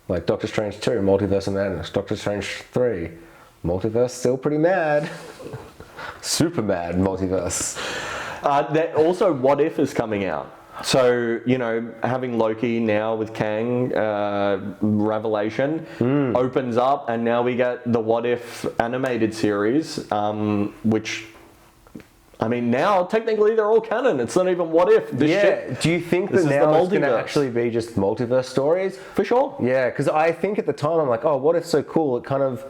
like Doctor Strange 2, Multiverse of Madness, Doctor Strange 3, Multiverse still pretty mad. Super mad multiverse. Also, What If is coming out. So, having Loki now with Kang, Revelation, opens up, and now we get the What If animated series, which, now technically they're all canon. It's not even What If. This shit, Do you think this that is the now it's going to multiverse. actually be just multiverse stories? for sure. Yeah, because I think at the time I'm like, oh, what if so cool? It kind of,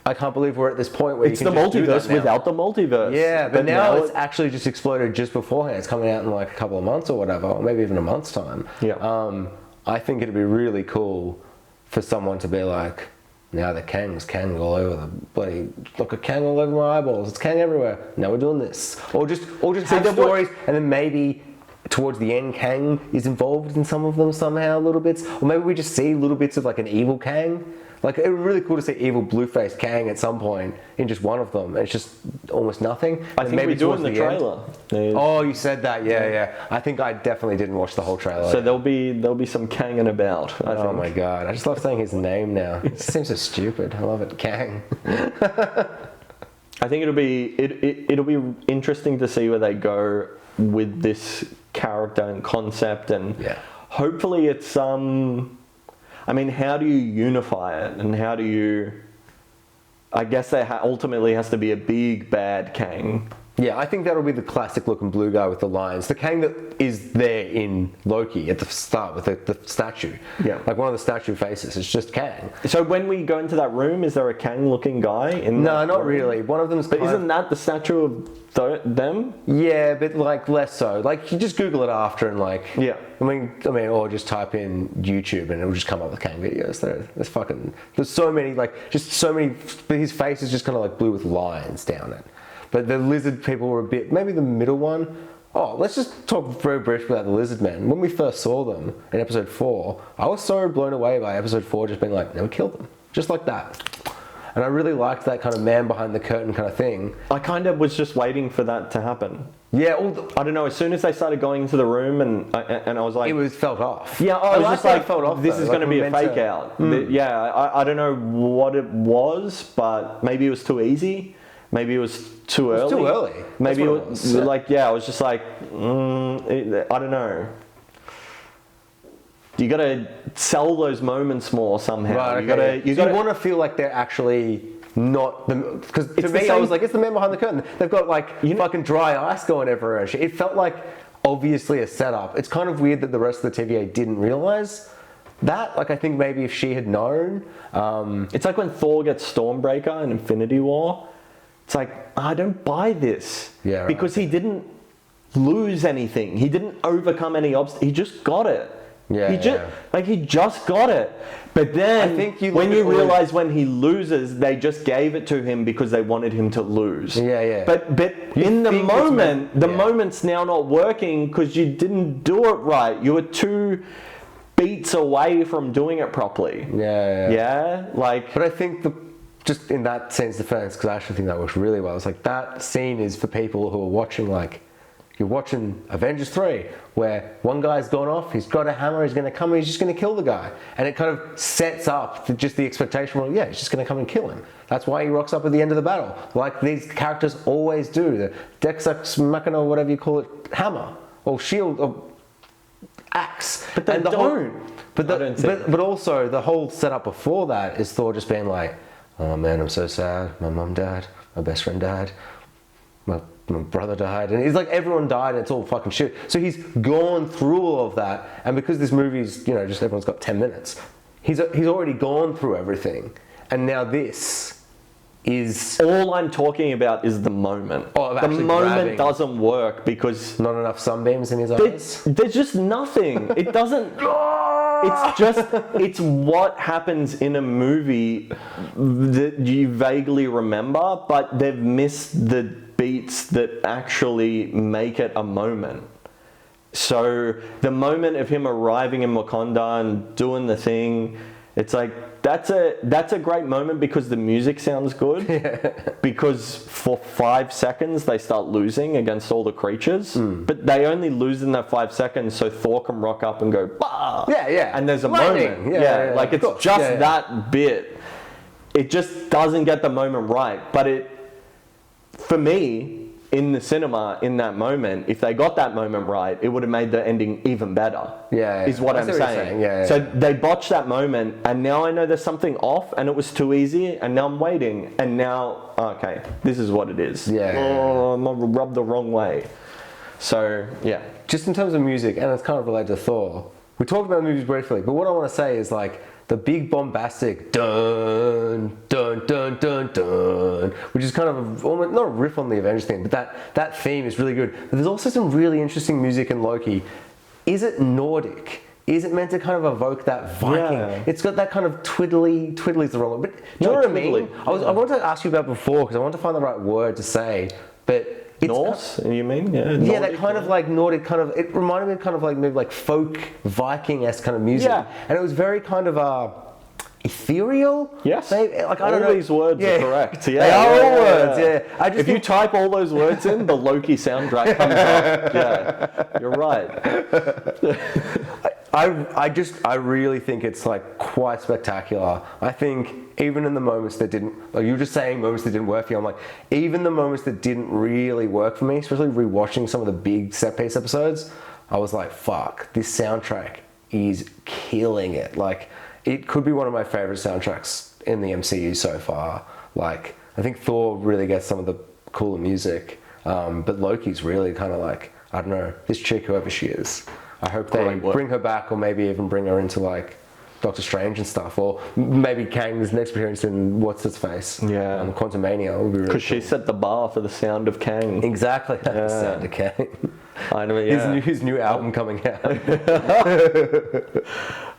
I can't believe we're at this point where It's you the can just do multiverse that now. without the multiverse. Yeah, but now it's actually just exploded just beforehand. It's coming out in like a couple of months or whatever, or maybe even a month's time. Yeah. I think it'd be really cool for someone to be like, now the Kang's Kang all over the bloody, look at Kang all over my eyeballs. It's Kang everywhere. Now we're doing this, or just have then what- stories, and then maybe towards the end Kang is involved in some of them somehow, little bits, or maybe we just see little bits of like an evil Kang. Like, it would be really cool to see evil blue-faced Kang at some point in just one of them. It's just almost nothing. I And think we do in towards the end- trailer. Oh, you said that, yeah. I think I definitely didn't watch the whole trailer. So there'll be some Kanging about. I Oh think. my god, I just love saying his name now. It seems so stupid. I love it, Kang. I think it'll be interesting to see where they go with this character and concept, and Yeah. hopefully it's how do you unify it, and how do you? I guess there ultimately has to be a big bad Kang. Yeah, I think that'll be the classic looking blue guy with the lions. The Kang that is there in Loki at the start with the statue. Yeah. Like one of the statue faces. It's just Kang. So when we go into that room, is there a Kang-looking guy in? No, that not room? really. One of them's But kind isn't that the statue of them? Yeah, but like less so. Like you just Google it after and like. Yeah. I mean, or just type in YouTube and it'll just come up with Kang videos. There's so many, his face is just kind of like blue with lines down it. But the lizard people were a bit, maybe the middle one. Oh, let's just talk very briefly about the lizard men. When we first saw them in episode 4, I was so blown away by episode 4 just being like, no, we killed them. Just like that. And I really liked that kind of man behind the curtain kind of thing. I kind of was just waiting for that to happen. Yeah, I don't know. As soon as they started going into the room, and I was like, it was felt off. yeah, I was like just that it like, felt off, this though. is Like, going to be we're a meant fake to- out. Yeah, I don't know what it was, but maybe it was too easy. Maybe it was too early. was too early. That's Maybe what it it was was. like, I was just like, I don't know. You got to sell those moments more somehow. Right, You okay. got to. You So got you want to feel like they're actually not the, because to It's me the I same- was like, it's the man behind the curtain. They've got like fucking dry ice going everywhere. And shit. It felt like obviously a setup. It's kind of weird that the rest of the TVA didn't realize that. Like I think maybe if she had known, It's like when Thor gets Stormbreaker in Infinity War. It's like, I don't buy this. Yeah, right. Because he didn't lose anything. He didn't overcome any obstacles. He just got it. Yeah, He just got it. But then, I think you when look you at all- realize when he loses, they just gave it to him because they wanted him to lose. Yeah. But You in the think it's moment, meant- the yeah. moment's now not working because you didn't do it right. You were 2 beats away from doing it properly. yeah. Yeah? Like, But I think just in that sense defense, because I actually think that works really well. It's like that scene is for people who are watching, like, you're watching Avengers 3, where one guy's gone off, he's got a hammer, he's going to come and he's just going to kill the guy. And it kind of sets up just the expectation, well, yeah, he's just going to come and kill him. That's why he rocks up at the end of the battle. Like these characters always do. The Dex Ex Machina, or whatever you call it, hammer, or shield, or axe. But they And the don't. But, I don't think- but also the whole setup before that is Thor just being like, oh man, I'm so sad. My mum died. My best friend died. My brother died. And it's like everyone died and it's all fucking shit. So he's gone through all of that. And because this movie's, just everyone's got 10 minutes, he's already gone through everything. And now this is All I'm talking about is the moment. Oh, of the actually moment grabbing. doesn't work because not enough sunbeams in his eyes. there's just nothing. It doesn't. It's what happens in a movie that you vaguely remember, but they've missed the beats that actually make it a moment. So the moment of him arriving in Wakanda and doing the thing, it's like that's a great moment because the music sounds good. Because for 5 seconds they start losing against all the creatures, but they only lose in that 5 seconds so Thor can rock up and go bah! Yeah. And there's a Lightning. moment. Yeah, like of it's course. just Yeah. that bit. It just doesn't get the moment right, but it for me in the cinema in that moment, if they got that moment right, it would have made the ending even better. Yeah. Is what I I'm see what you're saying. Yeah. So they botched that moment, and now I know there's something off, and it was too easy, and now I'm waiting, and now okay, this is what it is. Yeah. Oh, I'm rubbed the wrong way. So yeah. Just in terms of music, and it's kind of related to Thor. We talked about movies briefly, but what I want to say is like the big bombastic dun dun dun dun dun, which is kind of almost not a riff on the Avengers theme, but that theme is really good. But there's also some really interesting music in Loki. Is it Nordic? Is it meant to kind of evoke that Viking? Yeah. It's got that kind of twiddly's the wrong word. But do you No, know what I twiddly. mean? I wanted to ask you about before because I wanted to find the right word to say, but it's Norse, you mean? Yeah, yeah, that Nordic, kind of like Nordic kind of, it reminded me kind of like maybe like folk Viking-esque kind of music. Yeah. And it was very kind of ethereal. Yes. Maybe, like, I don't all know. these words Yeah. are correct. Yeah, They are yeah, all yeah, words, yeah. yeah. I just If you think- type all those words in, the Loki soundtrack comes up. Yeah, you're right. I really think it's like quite spectacular. I think even in the moments that didn't, like you were just saying moments that didn't work for you, I'm like, even the moments that didn't really work for me, especially rewatching some of the big set piece episodes, I was like, fuck, this soundtrack is killing it. Like, it could be one of my favorite soundtracks in the MCU so far. Like, I think Thor really gets some of the cooler music, but Loki's really kind of like, I don't know, this chick, whoever she is. I hope they Great work. bring her back, or maybe even bring her into like Doctor Strange and stuff, or maybe Kang's next appearance in what's its face, Yeah. Quantumania would be really Because cool. she set the bar for the sound of Kang. Exactly, the sound of Kang. I know, yeah. His new album coming out.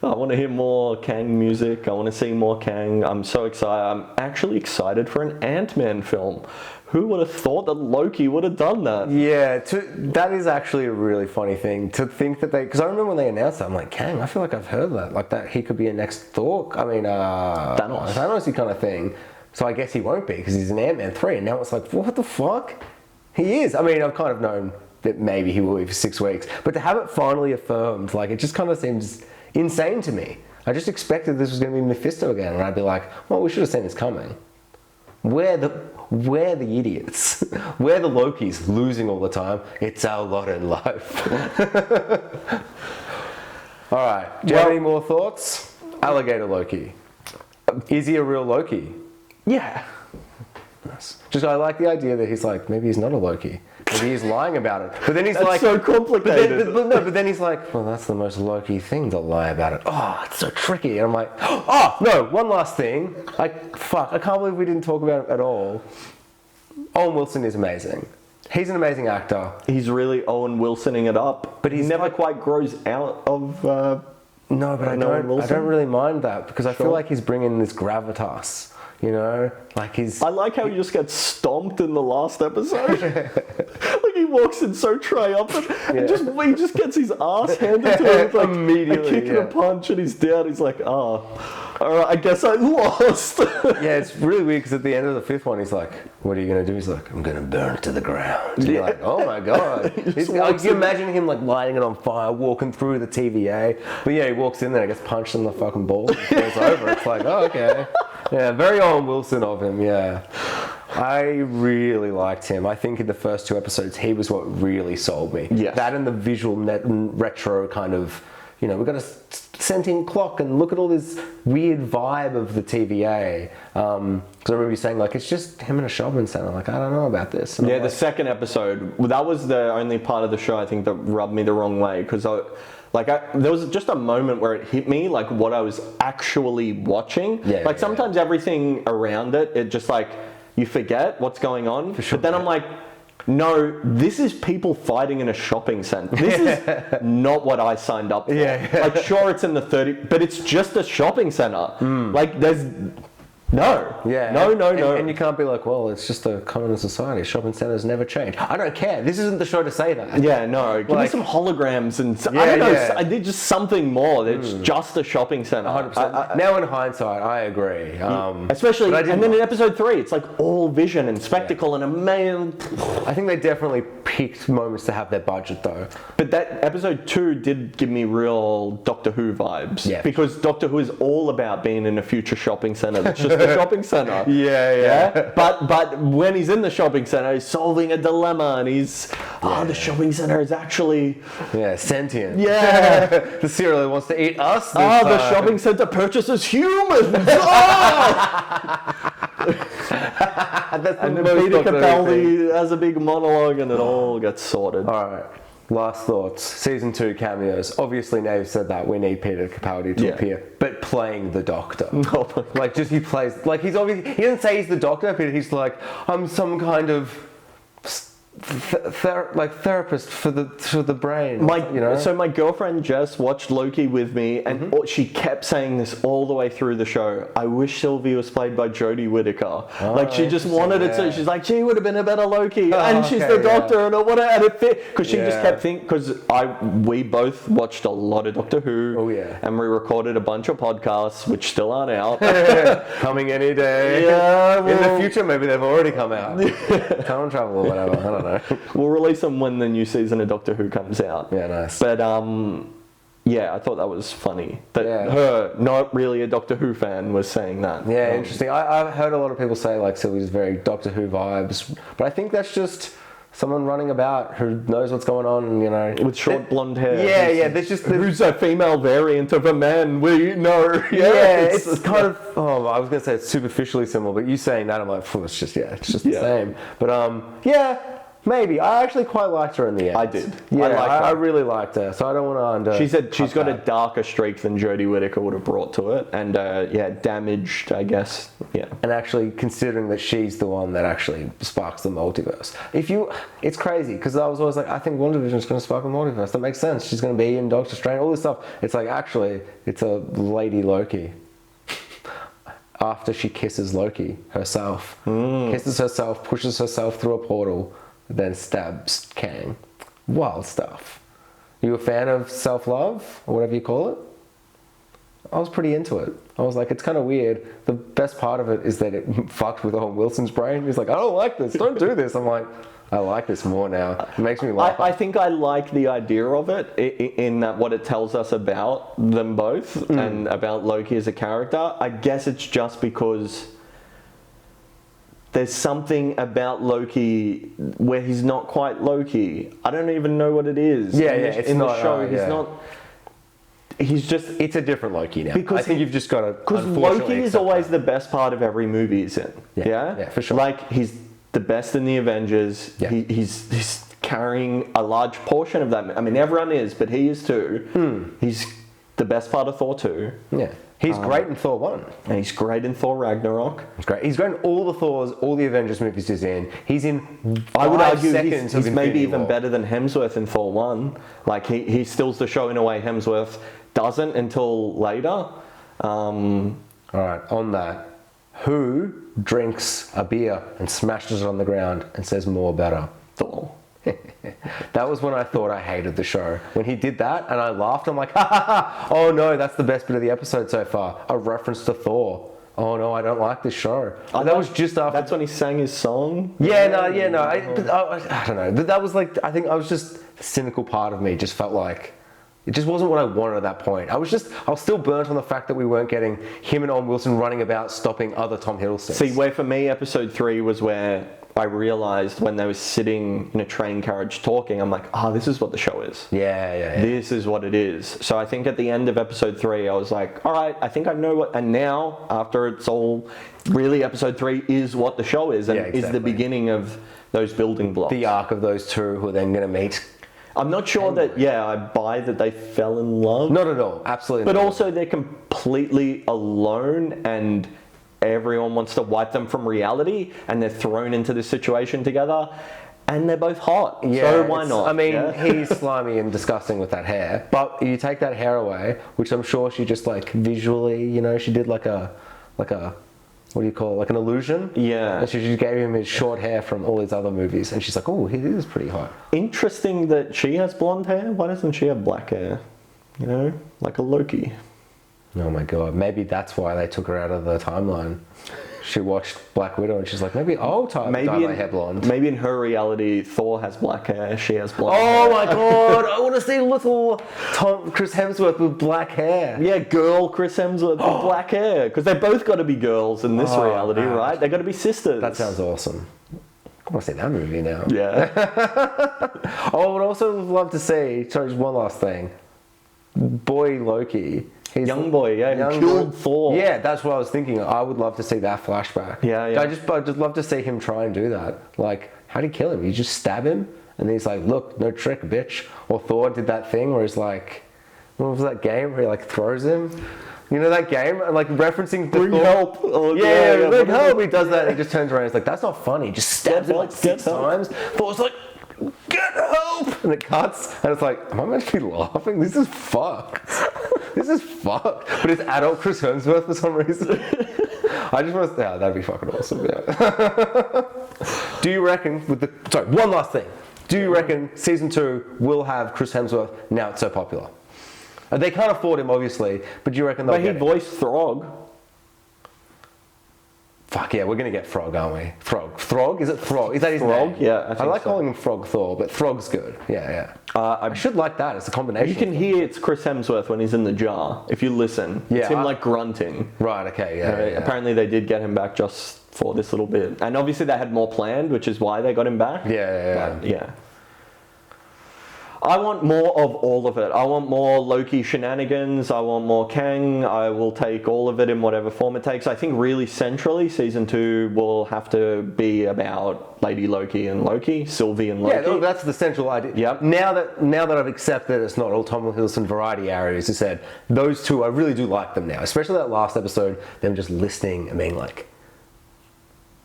I want to hear more Kang music. I want to see more Kang. I'm so excited. I'm actually excited for an Ant-Man film. Who would have thought that Loki would have done that? Yeah, that is actually a really funny thing to think that they. Because I remember when they announced that, I'm like, Kang. I feel like I've heard that, like that he could be a next Thor. I mean, Thanos-y kind of thing. So I guess he won't be because he's in Ant-Man 3, and now it's like, what the fuck? He is. I mean, I've kind of known that maybe he will be for 6 weeks, but to have it finally affirmed, like, it just kind of seems insane to me. I just expected this was going to be Mephisto again, and I'd be like, well, we should have seen this coming. We're the idiots. We're the Lokis losing all the time. It's our lot in life. All right. Do you have any more thoughts? Alligator Loki. Is he a real Loki? Yeah. Just I like the idea that he's like, maybe he's not a Loki. Maybe he's lying about it. But then he's like, so complicated. but then he's like, well, that's the most Loki thing to lie about it. Oh, it's so tricky. And I'm like, oh, no, one last thing. Like, fuck, I can't believe we didn't talk about it at all. Owen Wilson is amazing. He's an amazing actor. He's really Owen Wilsoning it up, But he he's never like- quite grows out of. No, but I Owen don't Wilson? really mind that because I feel Sure. like he's bringing this gravitas. You know, like he's. I like how he just gets stomped in the last episode. Like he walks in so triumphant, and he just gets his ass handed to him with like Immediately, a kick and yeah. a punch, and he's down. He's like, oh, all right, I guess I lost. Yeah, it's really weird because at the end of the fifth one, he's like, "What are you gonna do?" He's like, "I'm gonna burn it to the ground." And you're like, "Oh my god!" It's like, you imagine him like lighting it on fire, walking through the TVA. But yeah, he walks in there, and gets punched in the fucking balls, and falls over. It's like, oh okay, yeah, very Owen Wilson of him. Yeah, I really liked him. I think in the first 2 episodes, he was what really sold me. Yes. That and the visual retro kind of. You know, we've got a sentient clock and look at all this weird vibe of the TVA. Because I remember you saying, like, it's just him in a shopping center. Like, I don't know about this. And Yeah, I'm the like, second episode, that was the only part of the show I think that rubbed me the wrong way because Like there was just a moment where it hit me, like what I was actually watching. Yeah, like yeah, sometimes everything around it just like you forget what's going on. sure, but then I'm like, no, this is people fighting in a shopping center. This is not what I signed up for. Yeah. Like sure, it's in the 30, but it's just a shopping center. Like there's no. And you can't be like, well, it's just a communist society. Shopping centers never change. I don't care. This isn't the show to say that. Yeah, no. Give me Like- some holograms and Yeah, I don't know. yeah. I did just something more. It's just a shopping center. 100%. Now in hindsight, I agree. Especially, but I didn't and then in like- episode 3, it's like all vision and spectacle and a man. I think they definitely picked moments to have their budget though. But that episode 2 did give me real Doctor Who vibes. Yeah. Because Doctor Who is all about being in a future shopping center. It's just a shopping center. Yeah. But when he's in the shopping center, he's solving a dilemma, and he's the shopping center is actually Yeah, sentient. the The serial wants to eat us. shopping center purchases humans. That's And the then most Peter Doctor Who thing. Capaldi has a big monologue, and it all gets sorted. All right. Last thoughts. Season 2 cameos. Obviously, now you've said that we need Peter Capaldi to Yeah. appear, but playing the Doctor. Oh my God. Like, just he plays like he's obviously he doesn't say he's the Doctor, but he's like I'm some kind of therapist for the brain. So my girlfriend Jess watched Loki with me, and she kept saying this all the way through the show. I wish Sylvie was played by Jodie Whittaker. Like she just wanted it to. She's like, she would have been a better Loki, and she's the Doctor, and it fit because she just kept thinking. Because we both watched a lot of Doctor Who. Oh, yeah. And we recorded a bunch of podcasts which still aren't out. coming any day. Yeah, In well- the future, maybe they've already come out. Time travel or whatever. I don't know. We'll release them when the new season of Doctor Who comes out. Yeah, nice. But yeah, I thought that was funny. That Yeah. her, not really a Doctor Who fan, was saying that. Yeah, interesting. I've heard a lot of people say like Sylvie's very Doctor Who vibes, but I think that's just someone running about who knows what's going on, With short blonde hair. Yeah, there's just Who's a female variant of a man? We know. yeah, it's kind of. Oh, I was gonna say it's superficially similar, but you saying that, I'm like, it's just the Yeah. same. But yeah, maybe. I actually quite liked her in the end. I did. Yeah, I liked her. I really liked her. So I don't want to She's got a darker streak than Jodie Whittaker would have brought to it, and damaged, I guess. Yeah. And actually considering that she's the one that actually sparks the multiverse. It's crazy because I was always like, I think WandaVision is going to spark the multiverse. That makes sense. She's going to be in Doctor Strange, all this stuff. It's like actually, it's a Lady Loki. After she kisses Loki herself, kisses herself, pushes herself through a portal, then stabs Kang. Wild stuff. You a fan of self-love or whatever you call it? I was pretty into it. I was like, it's kind of weird. The best part of it is that it fucked with Owen Wilson's brain. He's like, I don't like this. Don't do this. I'm like, I like this more now. It makes me laugh. I think I like the idea of it in that what it tells us about them both and about Loki as a character. I guess it's just because there's something about Loki where he's not quite Loki. I don't even know what it is. Yeah, in yeah, the, it's in not, the show. He's yeah. not. He's just It's a different Loki now. Because I think you've just got to. because Loki is always the best part of every movie he's in. Yeah, yeah, for sure. Like he's the best in the Avengers. Yeah. He's carrying a large portion of that. I mean, everyone is, but he is too. He's the best part of Thor 2. Yeah. He's great in Thor 1. And he's great in Thor Ragnarok. He's great. He's great in all the Thors, all the Avengers movies he's in. He's in I would 5 argue seconds he's of maybe Infinity even War. better than Hemsworth in Thor 1. Like he steals the show in a way Hemsworth doesn't until later. All right, on that, who drinks a beer and smashes it on the ground and says more better? Thor. That was when I thought I hated the show. When he did that and I laughed, I'm like, ha ha ha, oh no, that's the best bit of the episode so far. A reference to Thor. Oh no, I don't like this show. But that was just after. That's when he sang his song. Yeah, no. I don't know. But that was like, I think I was just, the cynical part of me just felt like, it just wasn't what I wanted at that point. I was still burnt on the fact that we weren't getting him and Owen Wilson running about stopping other Tom Hiddlestons. See, where for me, episode 3 was where I realized when they were sitting in a train carriage talking, I'm like, this is what the show is. Yeah. This is what it is. So I think at the end of episode 3, I was like, all right, I think I know what, and now, after it's all, really episode 3 is what the show is, and Yeah, is the exactly. beginning of those building blocks. The arc of those two who are then going to meet. I'm not sure that, I buy that they fell in love. Not at all. Absolutely But not. also, they're completely alone and everyone wants to wipe them from reality and they're thrown into this situation together and they're both hot. So why it's- not? I mean, yeah? he's slimy and disgusting with that hair. But you take that hair away, which I'm sure she just like visually, she did like a, what do you call it? Like an illusion? Yeah. And she just gave him his short hair from all his other movies. And she's like, oh, he is pretty hot. Interesting that she has blonde hair. Why doesn't she have black hair? Like a Loki. Oh my God. Maybe that's why they took her out of the timeline. She watched Black Widow and she's like, maybe I'll dye my hair blonde. Maybe in her reality, Thor has black hair, she has blonde Oh hair. my God. I want to see little Chris Hemsworth with black hair. Yeah, girl Chris Hemsworth with black hair. Because they both got to be girls in this reality, man. right? They got to be sisters. That sounds awesome. I want to see that movie now. Yeah. I would also love to see, sorry, just one last thing. Boy Loki. He's Young boy, yeah, who killed Thor. Yeah, that's what I was thinking. I would love to see that flashback. Yeah, yeah. I just love to see him try and do that. Like, how did he kill him? You just stab him, and he's like, "Look, no trick, bitch." Or Thor did that thing where he's like, what was that game where he like throws him? You know that game, like referencing the Bring Thor. help. Oh, Yeah, bring whatever. help. He does that, and he just turns around. He's like, "That's not funny." He just stabs him like Get 6 help. times. Thor's like, "Get help!" And it cuts, and it's like, am I meant to be laughing? This is fucked. This is fucked. But it's adult Chris Hemsworth for some reason. I just want to. Yeah, that'd be fucking awesome. Yeah. Do you reckon one last thing. Do you reckon season 2 will have Chris Hemsworth now it's so popular? They can't afford him, obviously, but do you reckon they'll But he get it? voiced Throg. Fuck yeah, we're gonna get Frog, aren't we? Throg? Is it Throg? Is that his Throg? name? Yeah, I I think like so. calling him Frog Thor, but Throg's good. Yeah. I should like that. It's a combination. You can hear it's Chris Hemsworth when he's in the jar. If you listen, Yeah, it's him I- like grunting. Right. Okay. Yeah. Apparently, they did get him back just for this little bit, and obviously they had more planned, which is why they got him back. Yeah. But, yeah. I want more of all of it. I want more Loki shenanigans. I want more Kang. I will take all of it in whatever form it takes. I think really centrally, season 2 will have to be about Lady Loki and Loki, Sylvie and Loki. Yeah, look, that's the central idea. Yep. Now that I've accepted it's not all Tom Hiddleston variety areas, as I said, those two I really do like them now. Especially that last episode, them just listening and being like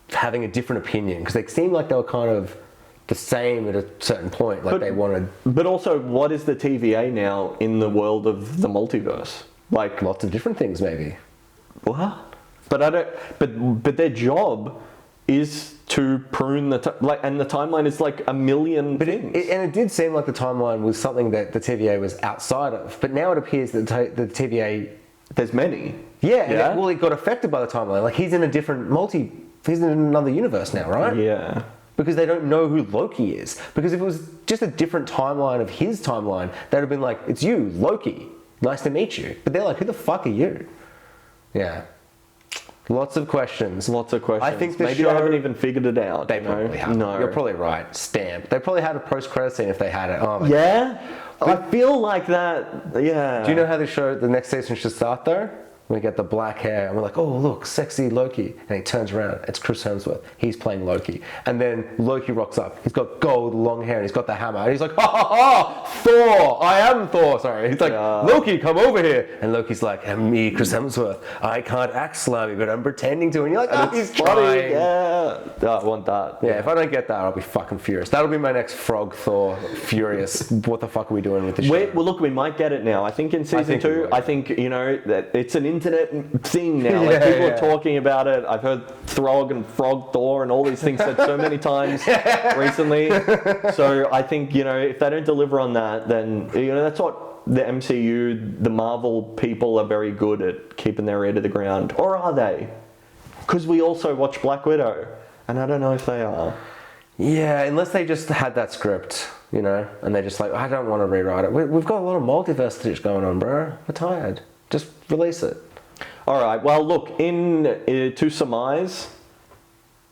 having a different opinion because they seemed like they were kind of the same at a certain point. Like they wanted But also, what is the TVA now in the world of the multiverse? Like, lots of different things, maybe. what? But I don't. But their job is to prune and the timeline is like a million things. It did seem like the timeline was something that the TVA was outside of, but now it appears that the TVA. There's many. Yeah. Well, it got affected by the timeline. Like he's in a different He's in another universe now, right? Yeah. Because they don't know who Loki is. Because if it was just a different timeline of his timeline, they'd have been like, it's you, Loki. Nice to meet you. But they're like, who the fuck are you? Yeah. Lots of questions. Lots of questions. I think the maybe show, they haven't even figured it out. They you know? probably have. No. You're probably right. Stamp. They probably had a post-credit scene if they had it. Oh my Yeah. I feel like that. Yeah. Do you know how the next season should start though? We get the black hair and we're like, oh look, sexy Loki. And he turns around, it's Chris Hemsworth. He's playing Loki. And then Loki rocks up. He's got gold long hair and he's got the hammer. And he's like, ha ha ha, Thor, I am Thor. Sorry. He's like, Loki, come over here. And Loki's like, I'm me, Chris Hemsworth. I can't act slimy, but I'm pretending to. And you're like, oh, he's trying. Yeah. I want that. Yeah, if I don't get that, I'll be fucking furious. That'll be my next Frog Thor furious. What the fuck are we doing with this show? Well, look, we might get it now. I think in season think we 2, will. I think, that it's an internet thing now. Like, Yeah, people yeah. are talking about it. I've heard Throg and Frog Thor and all these things said so many times recently. So I think, if they don't deliver on that, then, that's what the MCU, the Marvel people are very good at keeping their ear to the ground. Or are they? Because we also watch Black Widow. And I don't know if they are. Yeah, unless they just had that script, and they're just like, I don't want to rewrite it. We've got a lot of multiverse shit going on, bro. We're tired. Just release it. All right. Well, look, to surmise,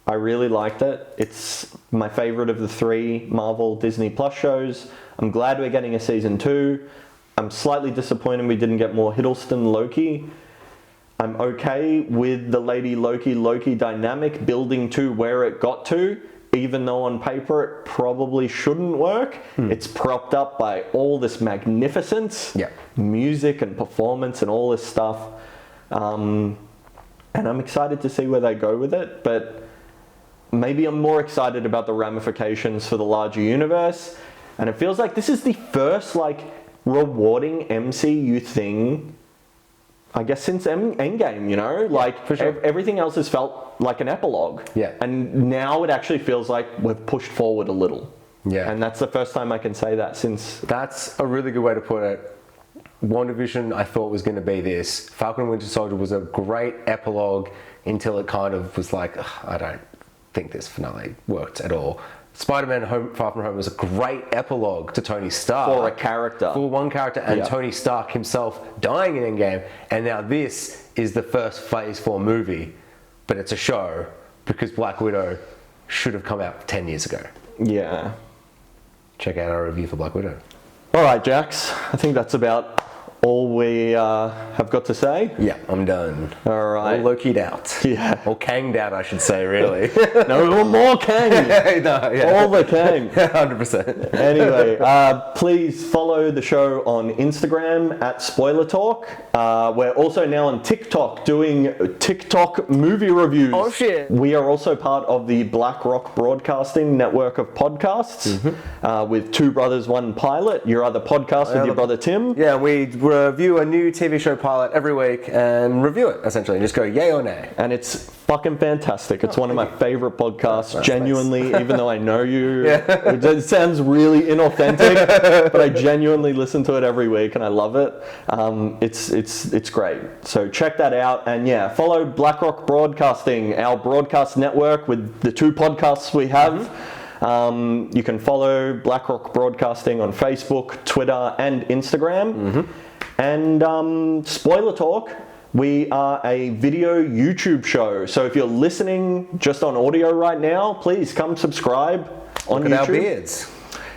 I really liked it. It's my favorite of the 3 Marvel Disney Plus shows. I'm glad we're getting a season 2. I'm slightly disappointed we didn't get more Hiddleston Loki. I'm okay with the Lady Loki dynamic building to where it got to. even though on paper it probably shouldn't work, it's propped up by all this magnificence, Yeah. music and performance and all this stuff. And I'm excited to see where they go with it, but maybe I'm more excited about the ramifications for the larger universe. And it feels like this is the first like rewarding MCU thing, I guess, since Endgame, you know? Like, for sure. everything else has felt like an epilogue. Yeah. And now it actually feels like we've pushed forward a little. Yeah. And that's the first time I can say that since... That's a really good way to put it. WandaVision, I thought was going to be this. Falcon and Winter Soldier was a great epilogue until it kind of was like, "Ugh, I don't think this finale worked at all." Spider-Man Far From Home was a great epilogue to Tony Stark. For a character. For one character, and Yeah. Tony Stark himself dying in Endgame. And now this is the first Phase 4 movie, but it's a show because Black Widow should have come out 10 years ago. Yeah. Check out our review for Black Widow. All right, Jax. I think that's about all we have got to say. Yeah, I'm done. All right. All Loki'd out. Yeah. Or Kang'd out, I should say, really. No more Kang. No, yeah. All the Kang. 100%. Anyway, please follow the show on Instagram at Spoiler Talk. We're also now on TikTok doing TikTok movie reviews. Oh, shit. We are also part of the Black Rock Broadcasting network of podcasts with Two Brothers, One Pilot, your other podcast with your brother Tim. Yeah, we review a new TV show pilot every week and review it, essentially. Just go yay or nay. And it's fucking fantastic. It's one of my favorite podcasts, That's genuinely, even though I know you. Yeah. It sounds really inauthentic, but I genuinely listen to it every week and I love it. It's great. So check that out. And yeah, follow BlackRock Broadcasting, our broadcast network with the two podcasts we have. You can follow BlackRock Broadcasting on Facebook, Twitter, and Instagram. And Spoiler Talk, we are a video YouTube show. So if you're listening just on audio right now, please come subscribe on Look YouTube. at our beards.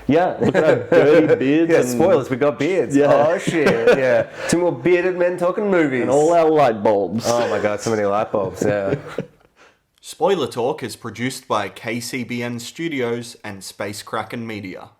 Yeah, look at our dirty beards. Yeah, and, spoilers, we got beards. Yeah. Oh, shit, yeah. Two more bearded men talking movies. and all our light bulbs. Oh my god, so many light bulbs, yeah. Spoiler Talk is produced by KCBN Studios and Space Kraken Media.